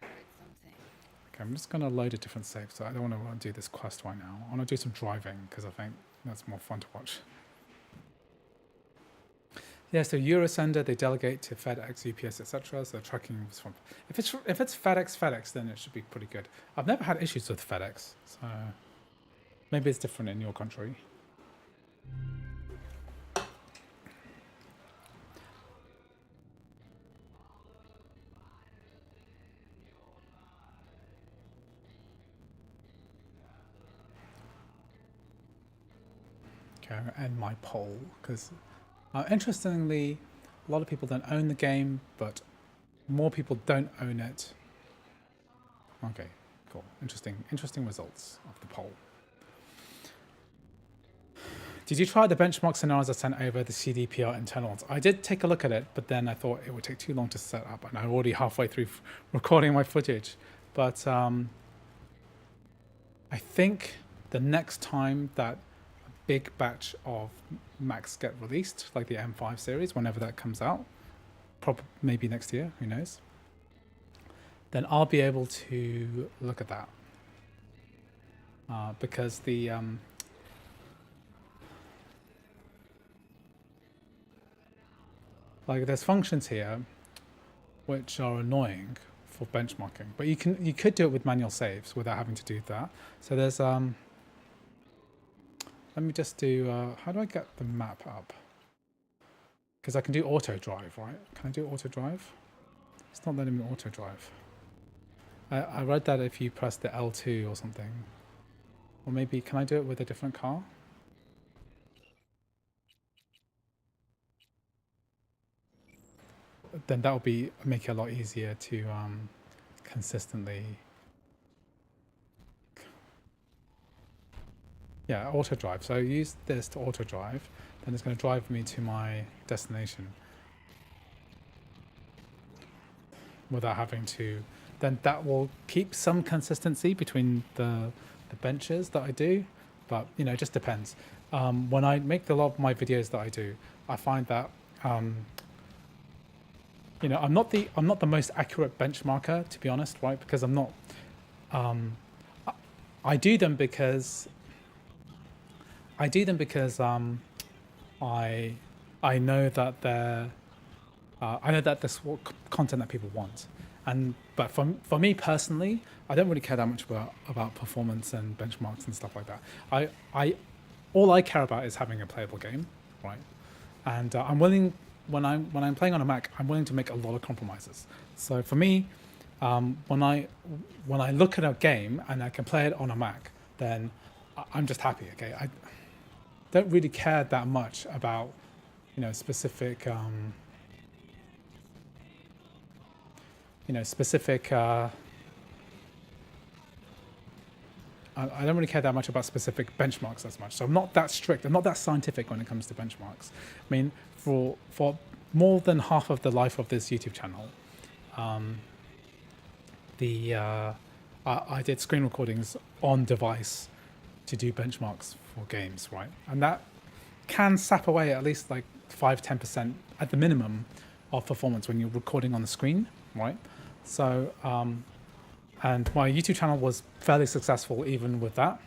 Okay, I'm just gonna load a different save. So I don't want to do this quest right now. I want to do some driving because I think that's more fun to watch. Yeah, so Eurosender, they delegate to FedEx, UPS, etc. So tracking is from. If it's FedEx, then it should be pretty good. I've never had issues with FedEx, so maybe it's different in your country. Okay, I'm gonna end my poll because. Interestingly, a lot of people don't own the game, but more people don't own it. Okay, cool. Interesting results of the poll. Did you try the benchmark scenarios I sent over, the CDPR internal ones? I did take a look at it, but then I thought it would take too long to set up, and I'm already halfway through recording my footage. But I think the next time that a big batch of Macs get released, like the M5 series, whenever that comes out, probably maybe next year, who knows, then I'll be able to look at that. Because the like there's functions here which are annoying for benchmarking, but you could do it with manual saves without having to do that. So there's let me just do, how do I get the map up? Because I can do auto drive, right? Can I do auto drive? It's not letting me auto drive. I read that if you press the L2 or something. Or maybe, can I do it with a different car? Then that will make it a lot easier to consistently. Yeah, auto drive. So I use this to auto drive, then it's going to drive me to my destination without having to. Then that will keep some consistency between the benches that I do, but you know, it just depends. When I make a lot of my videos that I do, I find that you know, I'm not the most accurate benchmarker, to be honest, right? Because I'm not. I do them because. I know that they're I know that that's what content that people want, but for me personally, I don't really care that much about performance and benchmarks and stuff like that. All I care about is having a playable game, right? And I'm willing, when I'm playing on a Mac, I'm willing to make a lot of compromises. So for me, when I look at a game and I can play it on a Mac, then I'm just happy. Okay, I don't really care that much about, you know, specific I don't really care that much about specific benchmarks as much. So I'm not that strict. I'm not that scientific when it comes to benchmarks. I mean, for more than half of the life of this YouTube channel, I did screen recordings on device to do benchmarks for games, right? And that can sap away at least like 5-10% at the minimum of performance when you're recording on the screen, right? So, and my YouTube channel was fairly successful even with that.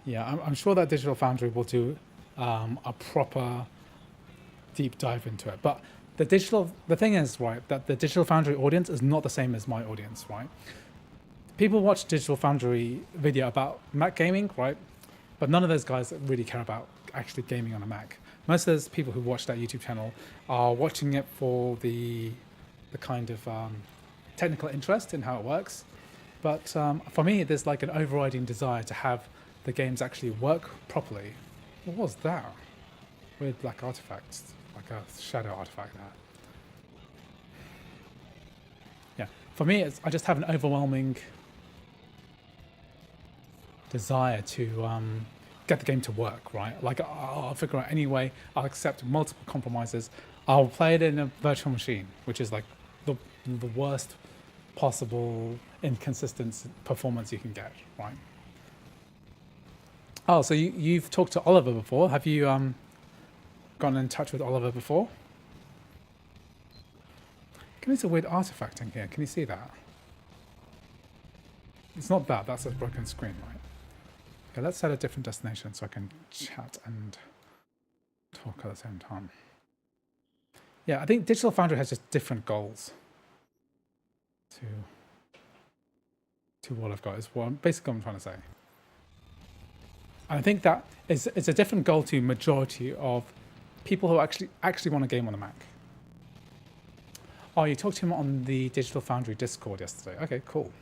Yeah, I'm sure that Digital Foundry will do a proper deep dive into it. But the thing is, right, that the Digital Foundry audience is not the same as my audience, right? People watch Digital Foundry video about Mac gaming, right? But none of those guys really care about actually gaming on a Mac. Most of those people who watch that YouTube channel are watching it for the kind of technical interest in how it works. But for me, there's like an overriding desire to have the games actually work properly. What was that? Weird black artifacts, like a shadow artifact there. Yeah, for me, I just have an overwhelming desire to get the game to work, right? Like I'll figure out any way, I'll accept multiple compromises. I'll play it in a virtual machine, which is like the worst possible inconsistent performance you can get, right? Oh, so you've talked to Oliver before. Have you gotten in touch with Oliver before? There's a weird artifact in here. Can you see that? It's not that. That's a broken screen, right? Okay, let's set a different destination so I can chat and talk at the same time. Yeah, I think Digital Foundry has just different goals to what I've got. Is what basically I'm trying to say. And I think that it's a different goal to majority of people who actually want a game on the Mac. Oh, you talked to him on the Digital Foundry Discord yesterday. Okay, cool.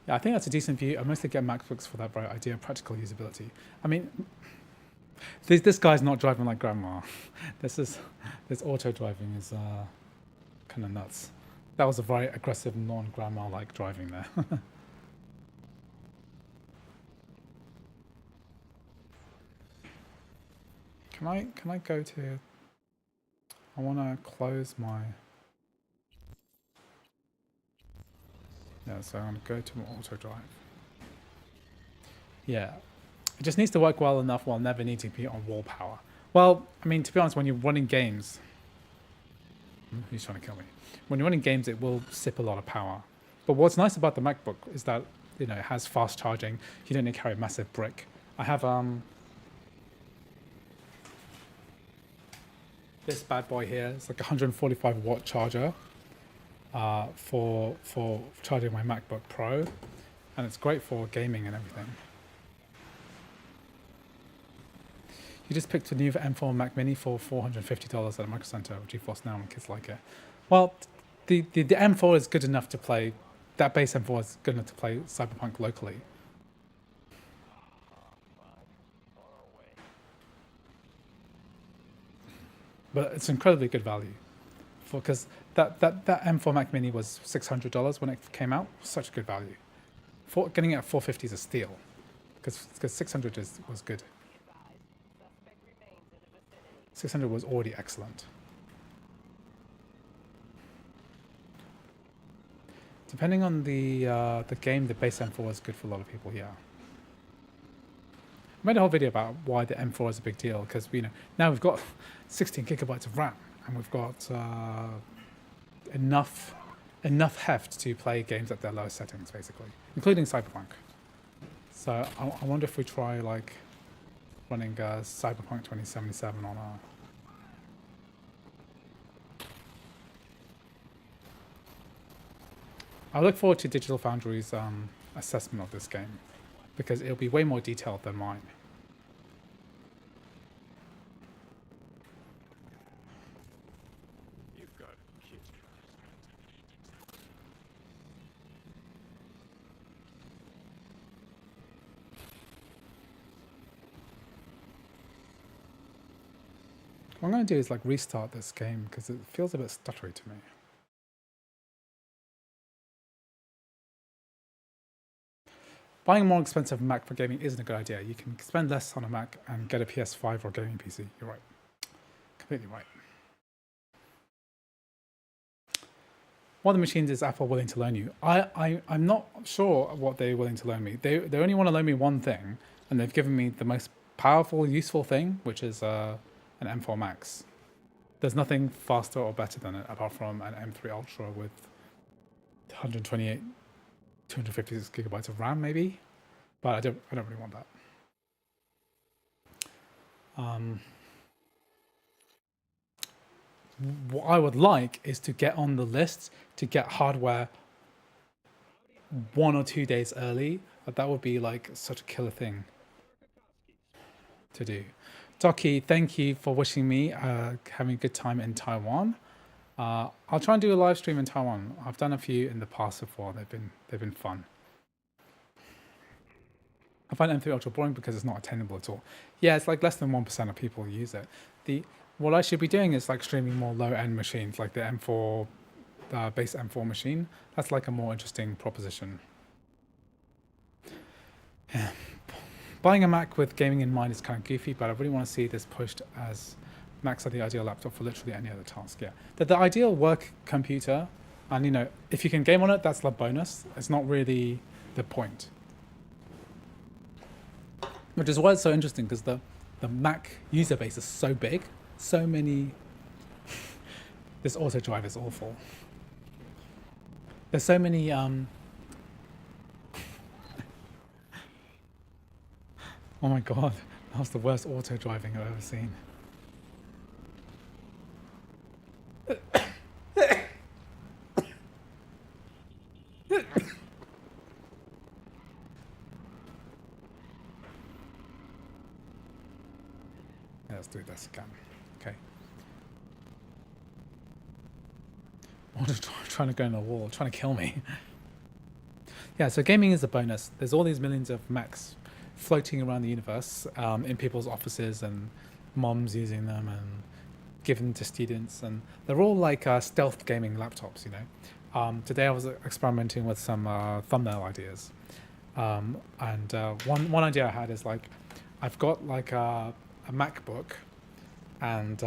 Yeah, I think that's a decent view. I mostly get MacBooks for that bright idea of practical usability. I mean, this guy's not driving like grandma. This auto driving is kind of nuts. That was a very aggressive, non-grandma like driving there. Can I go to? I want to close my. Yeah, so I'm going to go to my auto drive. Yeah, it just needs to work well enough while never needing to be on wall power. Well, I mean, to be honest, when you're running games, he's trying to kill me. When you're running games, it will sip a lot of power. But what's nice about the MacBook is that it has fast charging. You don't need to carry a massive brick. I have this bad boy here. It's like a 145 watt charger for charging my MacBook Pro, and it's great for gaming and everything. You just picked a new M4 Mac Mini for $450 at a Micro Center with GeForce Now, and kids like it. Well, the M4 is good enough to play. That base M4 is good enough to play Cyberpunk locally. But it's incredibly good value, because that M4 Mac Mini was $600 when it came out. Such good value. Getting it at $450 is a steal, because $600 was good. 600 was already excellent. Depending on the game, the base M4 is good for a lot of people. Yeah. I made a whole video about why the M4 is a big deal, because now we've got 16 gigabytes of RAM, and we've got enough heft to play games at their lowest settings, basically, including Cyberpunk. So I wonder if we try like running Cyberpunk 2077 on our. I look forward to Digital Foundry's assessment of this game, because it'll be way more detailed than mine. You've got kids. What I'm going to do is like restart this game, because it feels a bit stuttery to me. Buying a more expensive Mac for gaming isn't a good idea. You can spend less on a Mac and get a PS5 or gaming PC. You're right. Completely right. What other machines is Apple willing to loan you? I'm not sure what they're willing to loan me. They only want to loan me one thing, and they've given me the most powerful, useful thing, which is an M4 Max. There's nothing faster or better than it, apart from an M3 Ultra with 128, 256 gigabytes of RAM, maybe. But I don't really want that. What I would like is to get on the list to get hardware 1 or 2 days early. That would be like such a killer thing to do. Doki, thank you for wishing me having a good time in Taiwan. I'll try and do a live stream in Taiwan. I've done a few in the past before. They've been fun. I find M3 Ultra boring because it's not attainable at all. Yeah, it's like less than 1% of people use it. What I should be doing is like streaming more low-end machines, like the M4 base M4 machine. That's like a more interesting proposition. Yeah. Buying a Mac with gaming in mind is kind of goofy, but I really want to see this pushed as Macs are the ideal laptop for literally any other task. Yeah, the ideal work computer, and you know, if you can game on it, that's the bonus. It's not really the point. Which is why it's so interesting, because the Mac user base is so big, so many. This auto drive is awful. There's so many. Oh my god, that was the worst auto driving I've ever seen. Let's do this again. Okay. Trying to go in the wall, trying to kill me. Yeah, so gaming is a bonus. There's all these millions of Macs floating around the universe, in people's offices, and moms using them and giving to students, and they're all like stealth gaming laptops, you know. Today I was experimenting with some thumbnail ideas, and one idea I had is like, I've got like a MacBook, and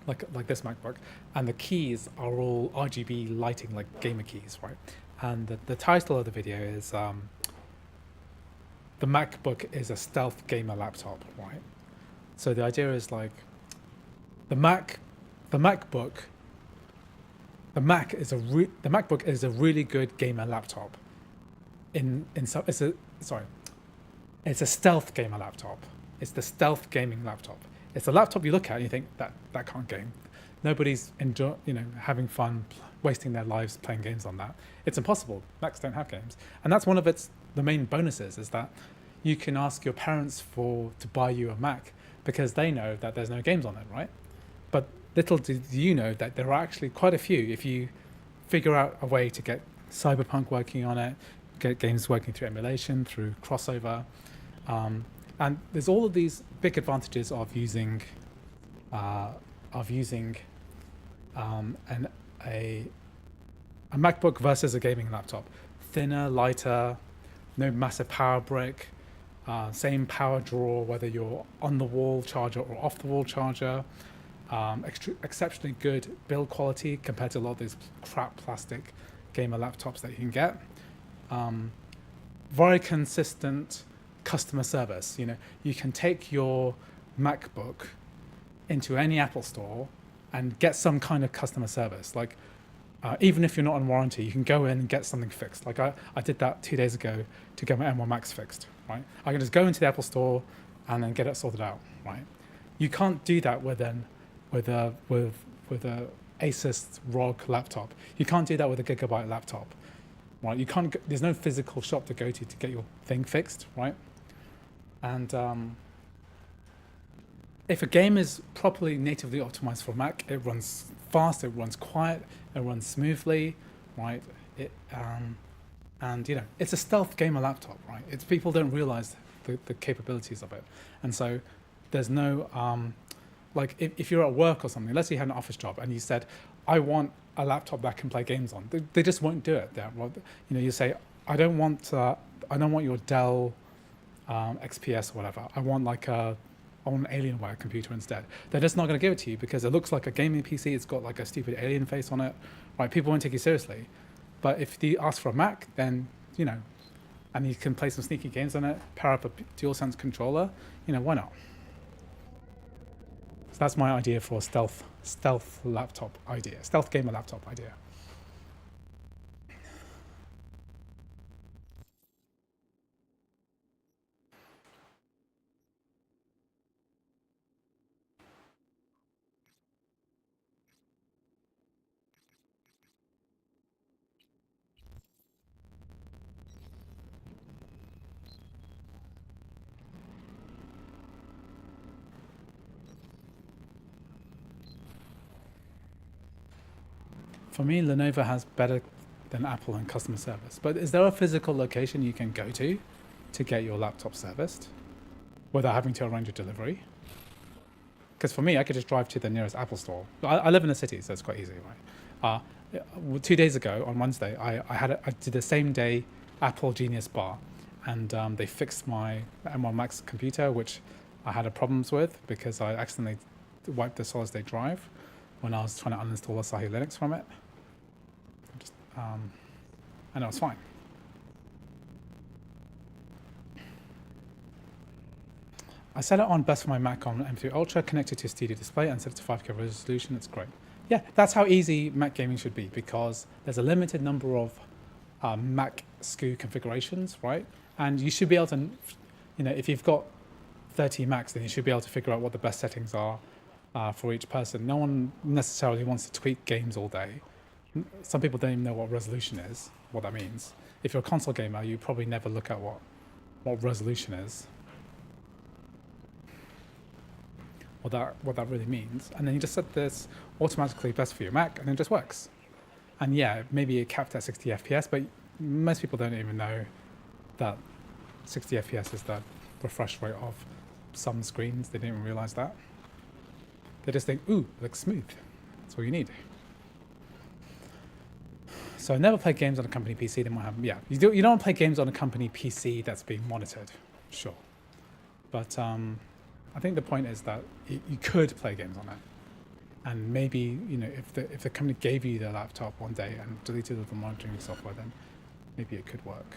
like this MacBook, and the keys are all RGB lighting, like gamer keys, right? And the title of the video is the MacBook is a stealth gamer laptop, right? So the idea is like the MacBook is a really good gamer laptop. It's a stealth gamer laptop. It's the stealth gaming laptop. It's a laptop you look at and you think that can't game. Nobody's having fun, wasting their lives playing games on that. It's impossible. Macs don't have games, and that's one of the main bonuses, is that you can ask your parents to buy you a Mac because they know that there's no games on it, right? But little do you know that there are actually quite a few. If you figure out a way to get Cyberpunk working on it, get games working through emulation, through crossover, and there's all of these big advantages of using a MacBook versus a gaming laptop. Thinner, lighter, no massive power brick, same power draw whether you're on the wall charger or off the wall charger, exceptionally good build quality compared to a lot of these crap plastic gamer laptops that you can get. Very consistent customer service. You can take your MacBook into any Apple store and get some kind of customer service. Like, even if you're not on warranty, you can go in and get something fixed. Like I did that 2 days ago to get my M1 Max fixed, right? I can just go into the Apple store and then get it sorted out, right? You can't do that with a Asus ROG laptop. You can't do that with a Gigabyte laptop, right? You can't. There's no physical shop to go to get your thing fixed, right? And if a game is properly natively optimized for Mac, it runs fast, it runs quiet, it runs smoothly, right? And it's a stealth gamer laptop, right? People don't realize the capabilities of it, and so there's no like if you're at work or something. Let's say you had an office job and you said, I want a laptop that can play games on. They just won't do it. You say, I don't want your Dell XPS or whatever. I want an Alienware computer instead. They're just not going to give it to you because it looks like a gaming PC. It's got like a stupid alien face on it, right? People won't take you seriously. But if you ask for a Mac, then and you can play some sneaky games on it, pair up a DualSense controller, why not? So that's my idea for stealth laptop idea, stealth gamer laptop idea. For me, Lenovo has better than Apple in customer service. But is there a physical location you can go to get your laptop serviced without having to arrange a delivery? Because for me, I could just drive to the nearest Apple store. I live in a city, so it's quite easy, right? 2 days ago, on Wednesday, I did a same day Apple Genius Bar, and they fixed my M1 Max computer, which I had problems with because I accidentally wiped the solid state drive when I was trying to uninstall Asahi Linux from it. Just, and it was fine. I set it on best for my Mac on M3 Ultra, connected to a Studio Display and set it to 5K resolution. It's great. Yeah, that's how easy Mac gaming should be, because there's a limited number of Mac SKU configurations, right? And you should be able to, if you've got 30 Macs, then you should be able to figure out what the best settings are for each person. No one necessarily wants to tweak games all day. Some people don't even know what resolution is, what that means. If you're a console gamer, you probably never look at what resolution is, what that really means. And then you just set this automatically best for your Mac, and it just works. And yeah, maybe it capped at 60 FPS, but most people don't even know that 60 FPS is the refresh rate of some screens. They didn't even realize that. They just think, ooh, it looks smooth. That's all you need. So I never play games on a company PC. They might have, yeah, you don't play games on a company PC that's being monitored, sure. But I think the point is that you could play games on it. And maybe, if the company gave you the laptop one day and deleted all the monitoring software, then maybe it could work.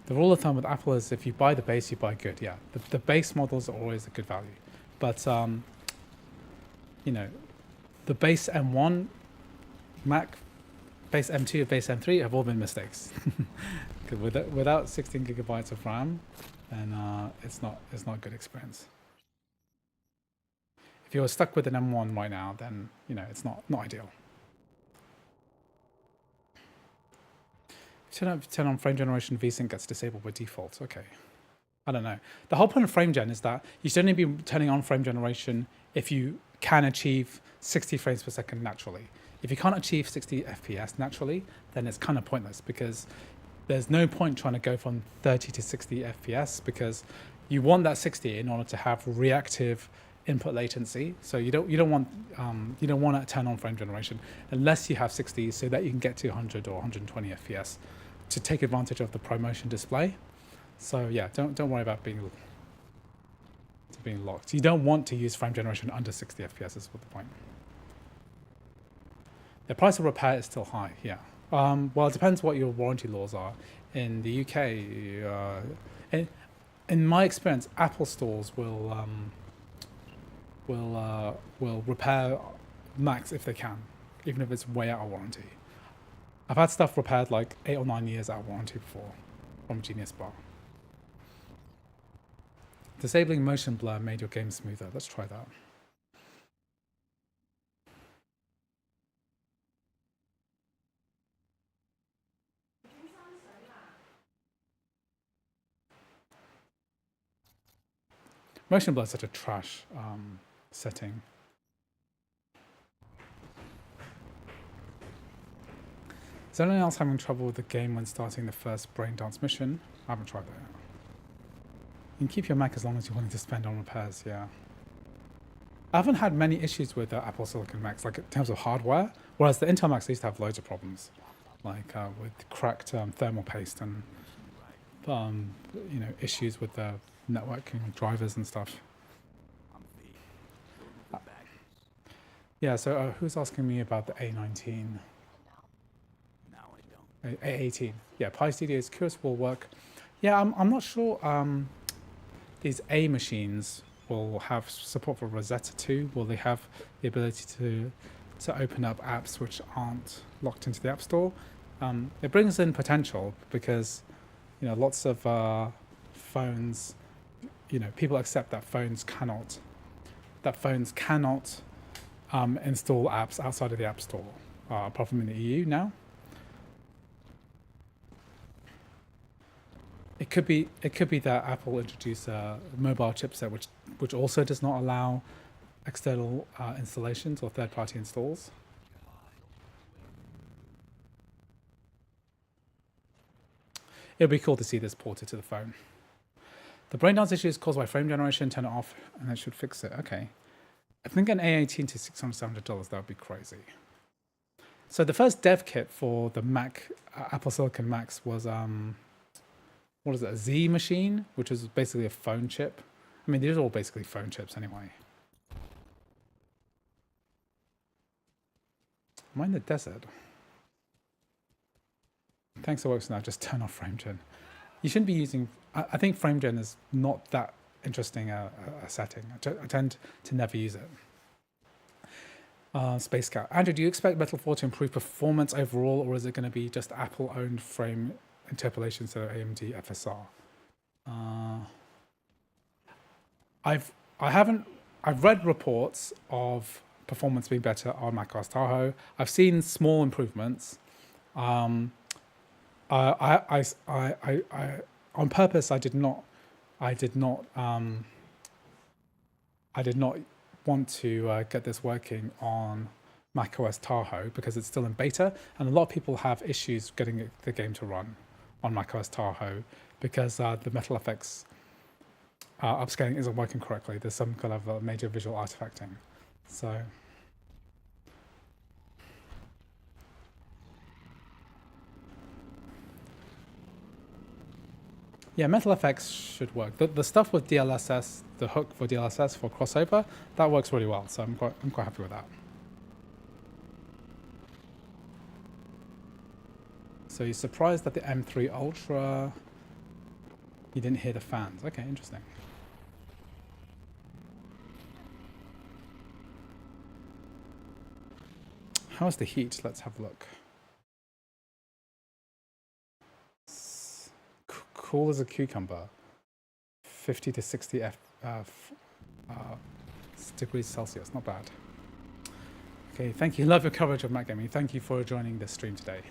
The rule of thumb with Apple is if you buy the base, you buy good. Yeah, the base models are always a good value. But, the base M1, Mac, base M2, base M3 have all been mistakes. Because without 16 gigabytes of RAM, then it's not a good experience. If you're stuck with an M1 right now, then, it's not ideal. Turn on frame generation, VSync gets disabled by default. Okay. I don't know. The whole point of frame gen is that you should only be turning on frame generation if you can achieve 60 frames per second naturally. If you can't achieve 60 FPS naturally, then it's kind of pointless, because there's no point trying to go from 30 to 60 FPS, because you want that 60 in order to have reactive input latency. So you don't want to turn on frame generation unless you have 60, so that you can get to 100 or 120 FPS to take advantage of the ProMotion display. So yeah, don't worry about being locked. You don't want to use frame generation under 60 FPS is what the point. The price of repair is still high, yeah. Well, it depends what your warranty laws are. In the UK, in my experience, Apple stores will repair Macs if they can, even if it's way out of warranty. I've had stuff repaired like 8 or 9 years out of warranty before from Genius Bar. Disabling motion blur made your game smoother. Let's try that. Motion blur is such a trash setting. Is anyone else having trouble with the game when starting the first brain dance mission? I haven't tried that yet. You can keep your Mac as long as you're willing to spend on repairs, yeah. I haven't had many issues with Apple Silicon Macs, like in terms of hardware, whereas the Intel Macs used to have loads of problems, like with cracked thermal paste and issues with the networking drivers and stuff. Yeah, so who's asking me about the A19? A18. Yeah, Pi Studio's Curious will work. Yeah, I'm not sure these A machines will have support for Rosetta 2. Will they have the ability to open up apps which aren't locked into the App Store? It brings in potential because, lots of phones, people accept that phones cannot install apps outside of the App Store, apart from in the EU now. It could be that Apple introduced a mobile chipset which also does not allow external installations or third-party installs. It'd be cool to see this ported to the phone. The brain dance issue is caused by frame generation. Turn it off, and it should fix it. Okay. I think an A18 to $600, that would be crazy. So the first dev kit for the Mac, Apple Silicon Macs was what is it? A Z machine, which was basically a phone chip. I mean, these are all basically phone chips anyway. Am I in the desert? Thanks for works now. Just turn off FrameGen. You shouldn't be using. I think FrameGen is not that interesting a setting. I tend to never use it. Space Cat. Andrew, do you expect Metal 4 to improve performance overall, or is it going to be just Apple-owned frame interpolation instead of AMD FSR? I've read reports of performance being better on macOS Tahoe. I've seen small improvements. I on purpose I did not want to get this working on macOS Tahoe because it's still in beta, and a lot of people have issues getting the game to run on macOS Tahoe because the Metal FX upscaling isn't working correctly. There's some kind of major visual artifacting. So yeah, Metal FX should work. The stuff with DLSS, the hook for DLSS for crossover, that works really well. So I'm quite happy with that. So you're surprised that the M3 Ultra, you didn't hear the fans. Okay, interesting. How's the heat? Let's have a look. Cool as a cucumber. 50 to 60 degrees Celsius. Not bad. Okay, thank you. Love your coverage of Mac Gaming. Thank you for joining this stream today.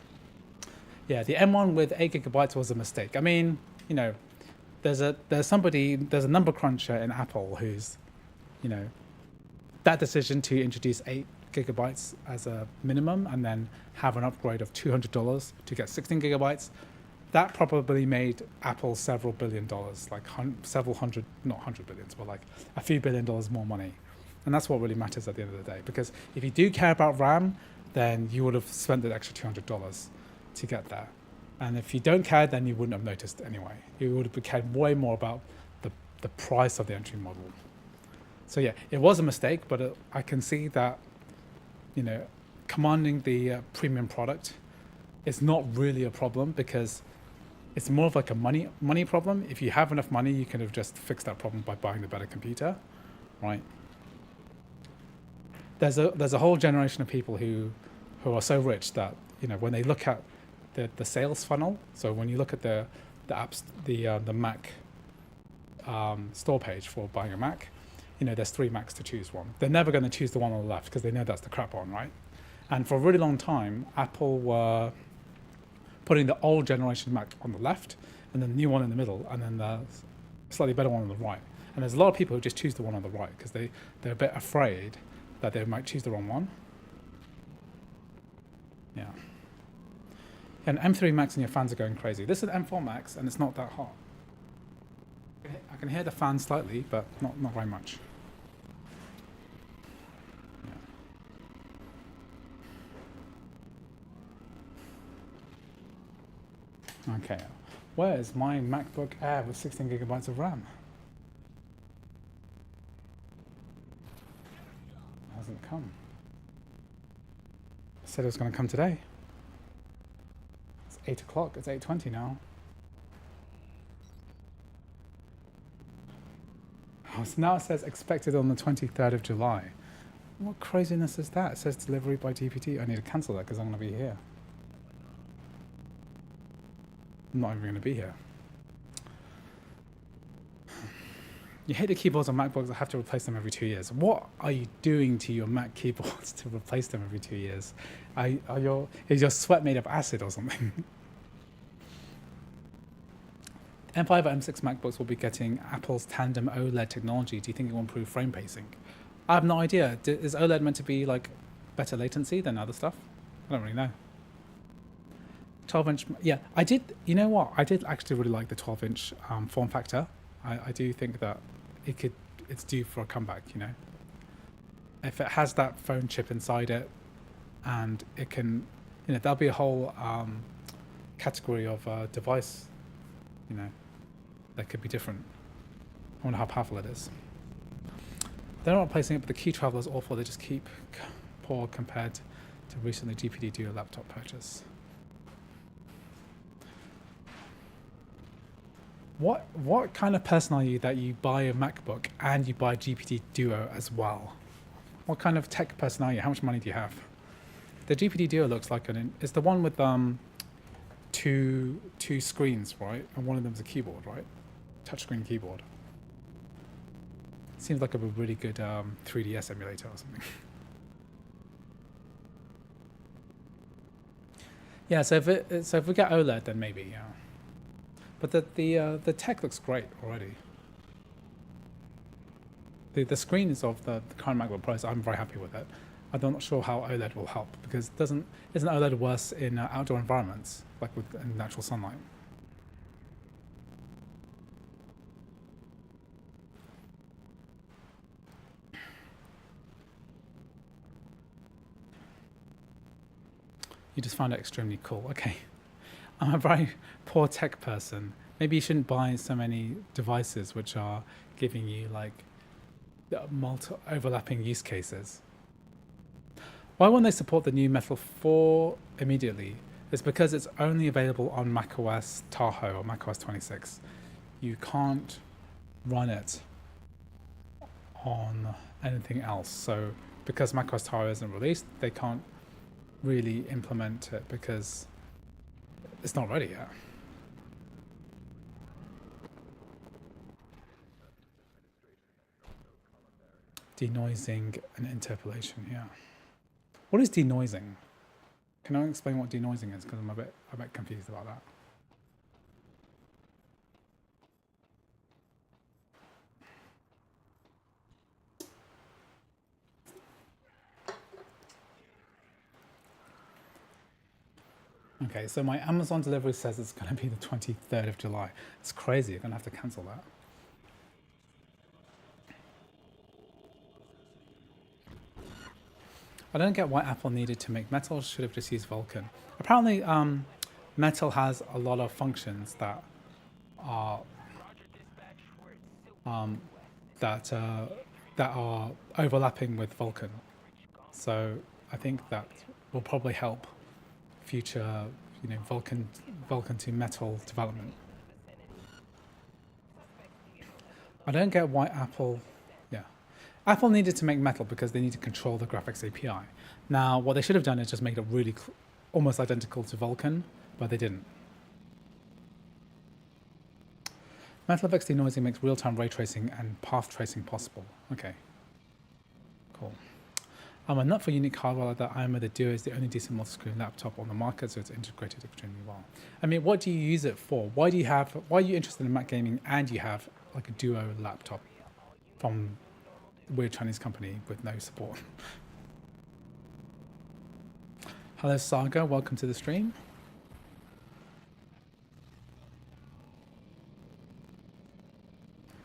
Yeah, the M1 with 8 gigabytes was a mistake. I mean, you know, there's a number cruncher in Apple who's, you know, that decision to introduce 8 gigabytes as a minimum and then have an upgrade of $200 to get 16 gigabytes. That probably made Apple several $billion, like several hundred, not hundred billions, but like a few $1 billion more money. And that's what really matters at the end of the day. Because if you do care about RAM, then you would have spent the extra $200 to get there. And if you don't care, then you wouldn't have noticed anyway. You would have cared way more about the price of the entry model. So yeah, it was a mistake, but I can see that, you know, commanding the premium product is not really a problem because it's more of like a money problem. If you have enough money, you can have just fixed that problem by buying the better computer, right? There's a whole generation of people who are so rich that, you know, when they look at the sales funnel, so when you look at the apps, the Mac store page for buying a Mac, you know, there's 3 Macs to choose from. They're never going to choose the one on the left because they know that's the crap one, right? And for a really long time, Apple were putting the old generation Mac on the left and then the new one in the middle and then the slightly better one on the right. And there's a lot of people who just choose the one on the right because they're a bit afraid that they might choose the wrong one. Yeah. And M3 Max and your fans are going crazy. This is an M4 Max and it's not that hot. I can hear the fan slightly, but not very much. Yeah. Okay, where is my MacBook Air with 16 gigabytes of RAM? It hasn't come. I said it was going to come today. It's 8 o'clock. It's 8:20 now. Oh, so now it says expected on the 23rd of July. What craziness is that? It says delivery by DPT. I need to cancel that because I'm going to be here. I'm not even going to be here. You hate the keyboards on MacBooks that have to replace them every 2 years. What are you doing to your Mac keyboards to replace them every 2 years? Is your sweat made of acid or something? M5 or M6 MacBooks will be getting Apple's tandem OLED technology. Do you think it will improve frame pacing? I have no idea. Is OLED meant to be like better latency than other stuff? I don't really know. 12-inch. Yeah, I did. You know what? I did actually really like the 12-inch form factor. I do think that it's due for a comeback. You know, if it has that phone chip inside it, and it can, you know, there'll be a whole category of device, you know, that could be different. I wonder how powerful it is. They're not replacing it, but the key traveler is awful. They just keep poor compared to recently GPD Duo laptop purchase. What kind of person are you that you buy a MacBook and you buy a GPT Duo as well? What kind of tech person are you? How much money do you have? The GPT Duo looks like it's the one with two screens, right? And one of them's a keyboard, right? Touchscreen keyboard. Seems like a really good 3DS emulator or something. Yeah, so if we get OLED, then maybe, yeah. But the tech looks great already. The screen is of the current MacBook Pro, so I'm very happy with it. I'm not sure how OLED will help, because isn't OLED worse in outdoor environments, like in natural sunlight? You just found it extremely cool. Okay. I'm a very poor tech person. Maybe you shouldn't buy so many devices which are giving you like overlapping use cases. Why won't they support the new Metal 4 immediately? It's because it's only available on macOS Tahoe or macOS 26. You can't run it on anything else. So because macOS Tahoe isn't released, they can't really implement it because it's not ready yet. Denoising and interpolation, yeah. What is denoising? Can I explain what denoising is? Because I'm a bit confused about that. Okay, so my Amazon delivery says it's going to be the 23rd of July. It's crazy. You're going to have to cancel that. I don't get why Apple needed to make Metal. Should have just used Vulkan. Apparently, Metal has a lot of functions that are that are overlapping with Vulkan. So I think that will probably help future, you know, Vulkan to Metal development. I don't get why Apple needed to make Metal because they need to control the graphics API. Now, what they should have done is just make it really almost identical to Vulkan, but they didn't. MetalFX denoising makes real-time ray tracing and path tracing possible. Okay, cool. And not for unique hardware like that, the Duo is the only decent multi-screen laptop on the market, so it's integrated extremely well. I mean, what do you use it for? Why are you interested in Mac gaming and you have like a Duo laptop from a weird Chinese company with no support? Hello Saga, welcome to the stream.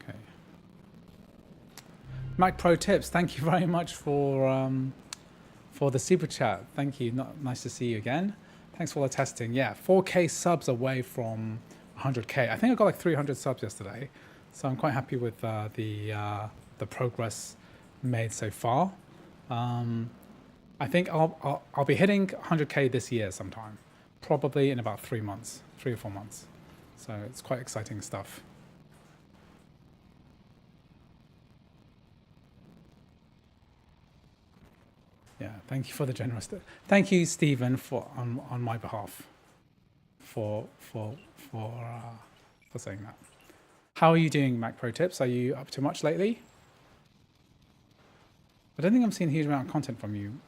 Okay. Mac Pro tips, thank you very much for the super chat. Thank you, nice to see you again. Thanks for the testing. Yeah, 4K subs away from 100K. I think I got like 300 subs yesterday, so I'm quite happy with the progress made so far. I think I'll be hitting 100K this year sometime, probably in about 3 months, 3 or 4 months. So it's quite exciting stuff. Yeah, thank you for the generous. Thank you, Stephen, for on my behalf, for saying that. How are you doing, Mac Pro Tips? Are you up to much lately? I don't think I'm seeing a huge amount of content from you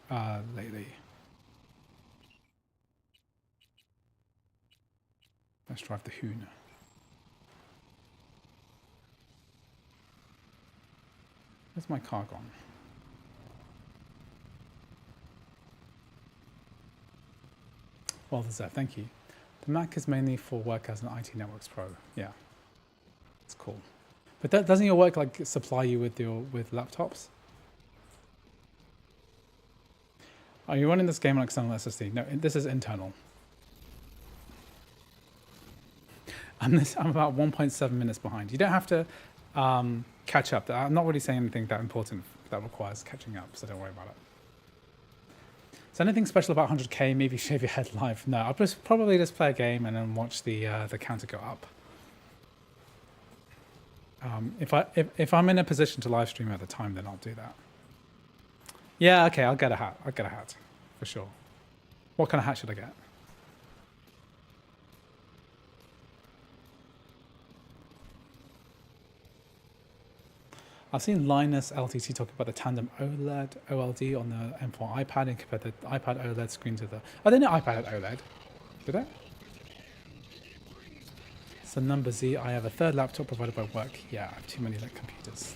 lately. Let's drive the Hoon. Where's my car gone? Well deserved, thank you. Mac is mainly for work as an IT networks pro. Yeah, it's cool. But doesn't your work like supply you with laptops? Are you running this game on external SSD? No, this is internal. I'm about 1.7 minutes behind. You don't have to catch up. I'm not really saying anything that important that requires catching up, so don't worry about it. So anything special about 100k? Maybe shave your head live? No, I'll probably just play a game and then watch the counter go up. If I'm in a position to live stream at the time, then I'll do that. Yeah, okay, I'll get a hat. I'll get a hat for sure. What kind of hat should I get? I've seen Linus LTT talk about the tandem OLED OLD on the M4 iPad and compare the iPad OLED screen to the. Oh, they know iPad had OLED. Did they? So number Z, I have a third laptop provided by work. Yeah, I have too many like computers.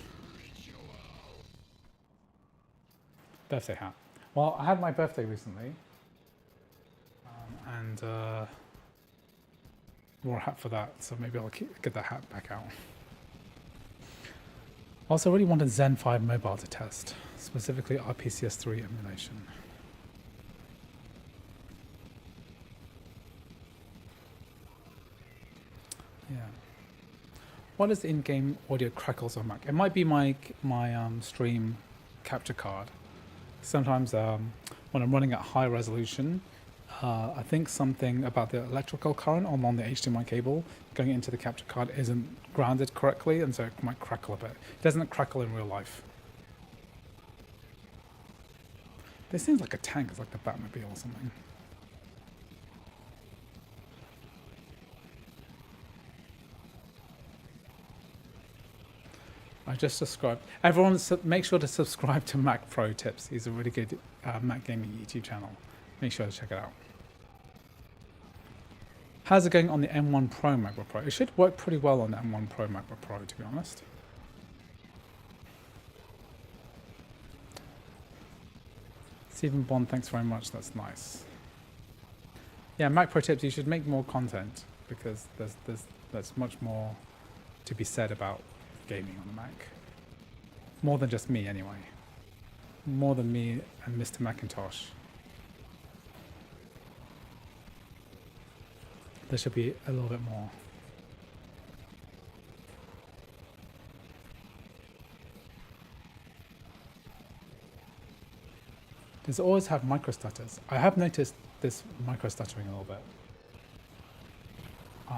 Birthday hat. Well, I had my birthday recently, and wore a hat for that. So maybe I'll get that hat back out. Also, I really wanted Zen 5 Mobile to test, specifically RPCS3 emulation. Yeah. What is the in-game audio crackles on Mac? It might be my stream capture card. Sometimes when I'm running at high resolution, I think something about the electrical current along the HDMI cable going into the capture card isn't grounded correctly, and so it might crackle a bit. It doesn't crackle in real life. This seems like a tank. It's like the Batmobile or something. I just subscribed. Everyone, make sure to subscribe to Mac Pro Tips. He's a really good Mac gaming YouTube channel. Make sure to check it out. How's it going on the M1 Pro MacBook Pro? It should work pretty well on the M1 Pro MacBook Pro, to be honest. Stephen Bond, thanks very much. That's nice. Yeah, Mac Pro Tips, you should make more content because there's much more to be said about gaming on the Mac. More than just me, anyway. More than me and Mr. Macintosh. There should be a little bit more. Does it always have micro stutters? I have noticed this micro stuttering a little bit.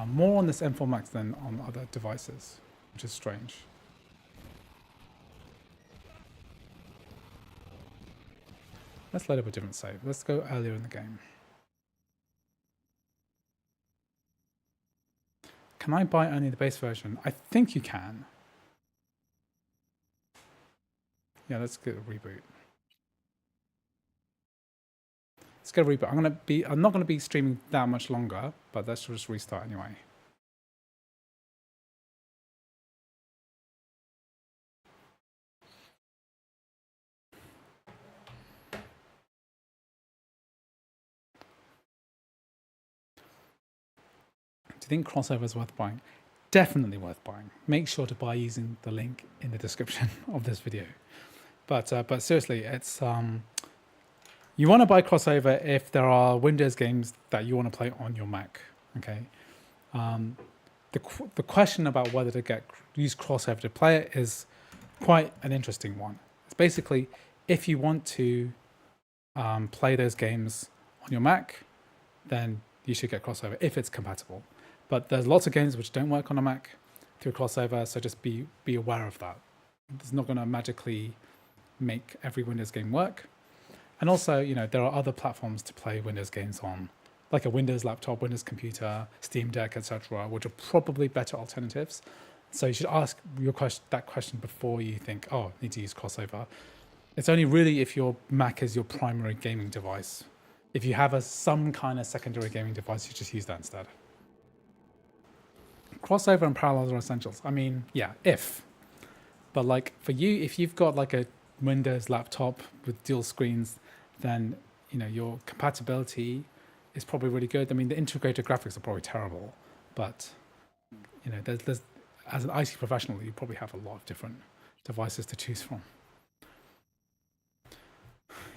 More on this M4 Max than on other devices, which is strange. Let's load up a different save. Let's go earlier in the game. Can I buy only the base version? I think you can. Yeah, let's get a reboot. Let's get a reboot. I'm not gonna be streaming that much longer, but let's just restart anyway. Do you think crossover is worth buying? Definitely worth buying. Make sure to buy using the link in the description of this video. But seriously, it's you want to buy crossover if there are Windows games that you want to play on your Mac. Okay. The question about whether to use crossover to play it is quite an interesting one. It's basically if you want to play those games on your Mac, then you should get crossover if it's compatible. But there's lots of games which don't work on a Mac through crossover, so just be aware of that. It's not going to magically make every Windows game work. And also, you know, there are other platforms to play Windows games on, like a Windows laptop, Windows computer, Steam Deck, etc., which are probably better alternatives. So you should ask that question before you think, oh, I need to use crossover. It's only really if your Mac is your primary gaming device. If you have some kind of secondary gaming device, you just use that instead. Crossover and parallels are essentials. I mean, yeah, but like for you, if you've got like a Windows laptop with dual screens, then you know your compatibility is probably really good. I mean, the integrated graphics are probably terrible, but you know, there's as an IT professional, you probably have a lot of different devices to choose from.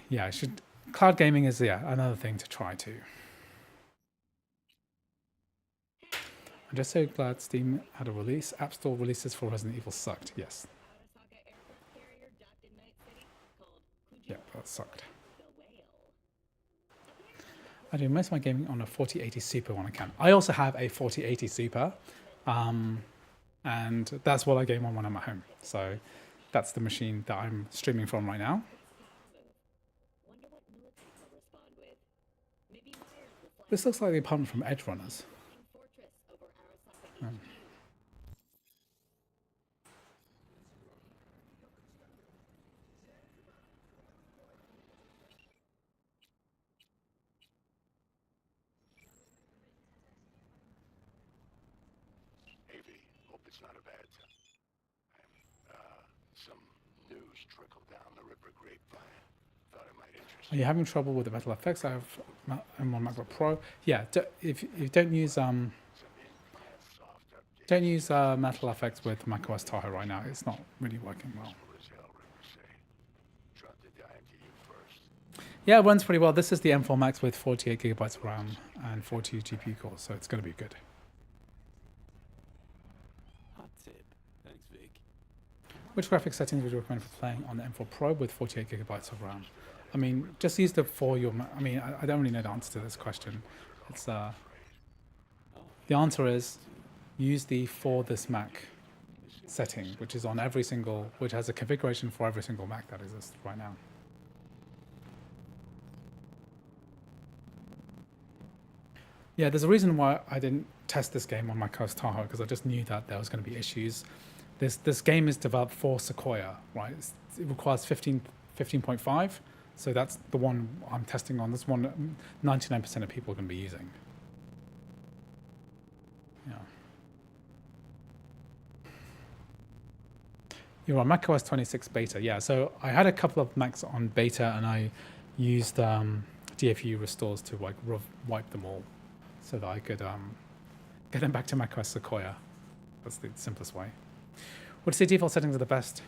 Yeah, I should. Cloud gaming is another thing to try too. I'm just so glad Steam had a release. App Store releases for Resident Evil sucked. Yes. Yeah, that sucked. I do most of my gaming on a 4080 Super when I can. I also have a 4080 Super, and that's what I game on when I'm at home. So that's the machine that I'm streaming from right now. This looks like the apartment from Edge Runners. Hope it's not a bad time. Some news trickled down the Ripper grapevine. Thought it might interest Are you having trouble with the metal effects? I have M1 MacBook Pro. Yeah, if you don't use metal effects with macOS Tahoe right now, it's not really working well. Yeah, it runs pretty well. This is the M4 Max with 48 gigabytes of RAM and 42 GPU cores, so it's going to be good. Hot tip. Thanks, Vic. Which graphics settings would you recommend for playing on the M4 Pro with 48 gigabytes of RAM? I mean, just use the for your. I mean, I don't really know the answer to this question. It's the answer is use the for this Mac setting, which is on every single, which has a configuration for every single Mac that exists right now. Yeah, there's a reason why I didn't test this game on macOS Tahoe, because I just knew that there was going to be issues. This game is developed for Sequoia, right? It requires 15.5, so that's the one I'm testing on. This one, 99% of people are going to be using. Yeah. You're on macOS 26 beta. Yeah, so I had a couple of Macs on beta, and I used DFU restores to like wipe them all, so that I could get them back to macOS Sequoia. That's the simplest way. Would you say default settings are the best?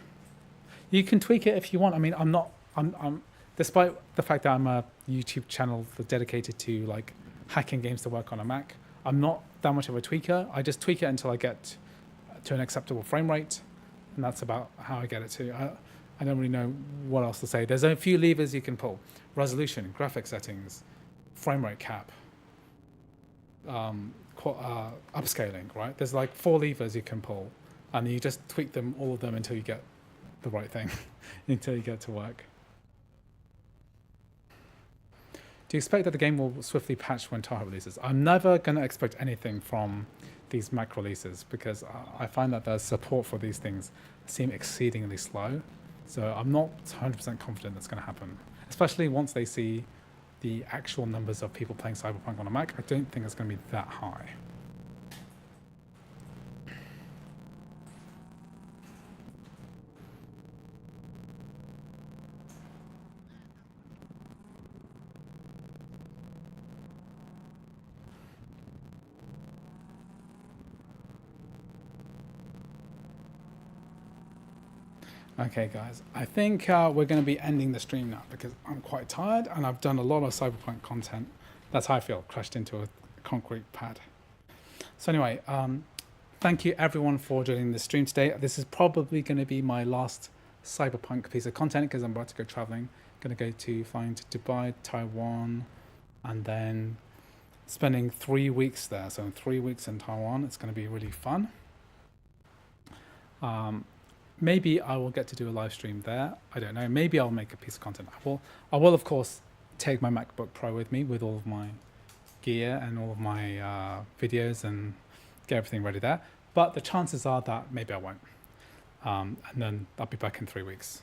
You can tweak it if you want. I mean, I'm despite the fact that I'm a YouTube channel dedicated to like hacking games to work on a Mac, I'm not that much of a tweaker. I just tweak it until I get to an acceptable frame rate, and that's about how I get it to. I don't really know what else to say. There's a few levers you can pull: resolution, graphic settings, frame rate cap, upscaling. Right? There's like 4 levers you can pull, and you just tweak them, all of them, until you get the right thing, until you get to work. Do you expect that the game will swiftly patch when Tahoe releases? I'm never going to expect anything from these Mac releases, because I find that the support for these things seem exceedingly slow. So I'm not 100% confident that's going to happen, especially once they see the actual numbers of people playing Cyberpunk on a Mac. I don't think it's going to be that high. Okay, guys, I think we're going to be ending the stream now, because I'm quite tired and I've done a lot of Cyberpunk content. That's how I feel, crashed into a concrete pad. So anyway, thank you everyone for joining the stream today. This is probably going to be my last Cyberpunk piece of content, because I'm about to go traveling. Going to go to flying to Dubai, Taiwan, and then spending 3 weeks there. So 3 weeks in Taiwan. It's going to be really fun. Maybe I will get to do a live stream there. I don't know. Maybe I'll make a piece of content. I will, of course, take my MacBook Pro with me with all of my gear and all of my videos and get everything ready there. But the chances are that maybe I won't. And then I'll be back in 3 weeks.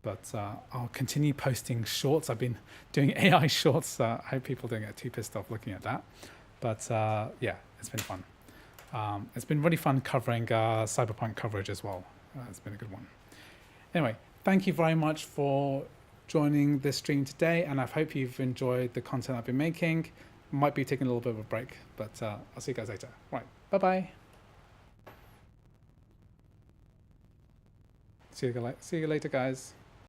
But I'll continue posting shorts. I've been doing AI shorts. I hope people don't get too pissed off looking at that. But yeah, it's been fun. It's been really fun covering Cyberpunk coverage as well. It's been a good one. Anyway, thank you very much for joining this stream today, and I hope you've enjoyed the content I've been making. Might be taking a little bit of a break, but I'll see you guys later. Right, bye-bye. See you later, guys.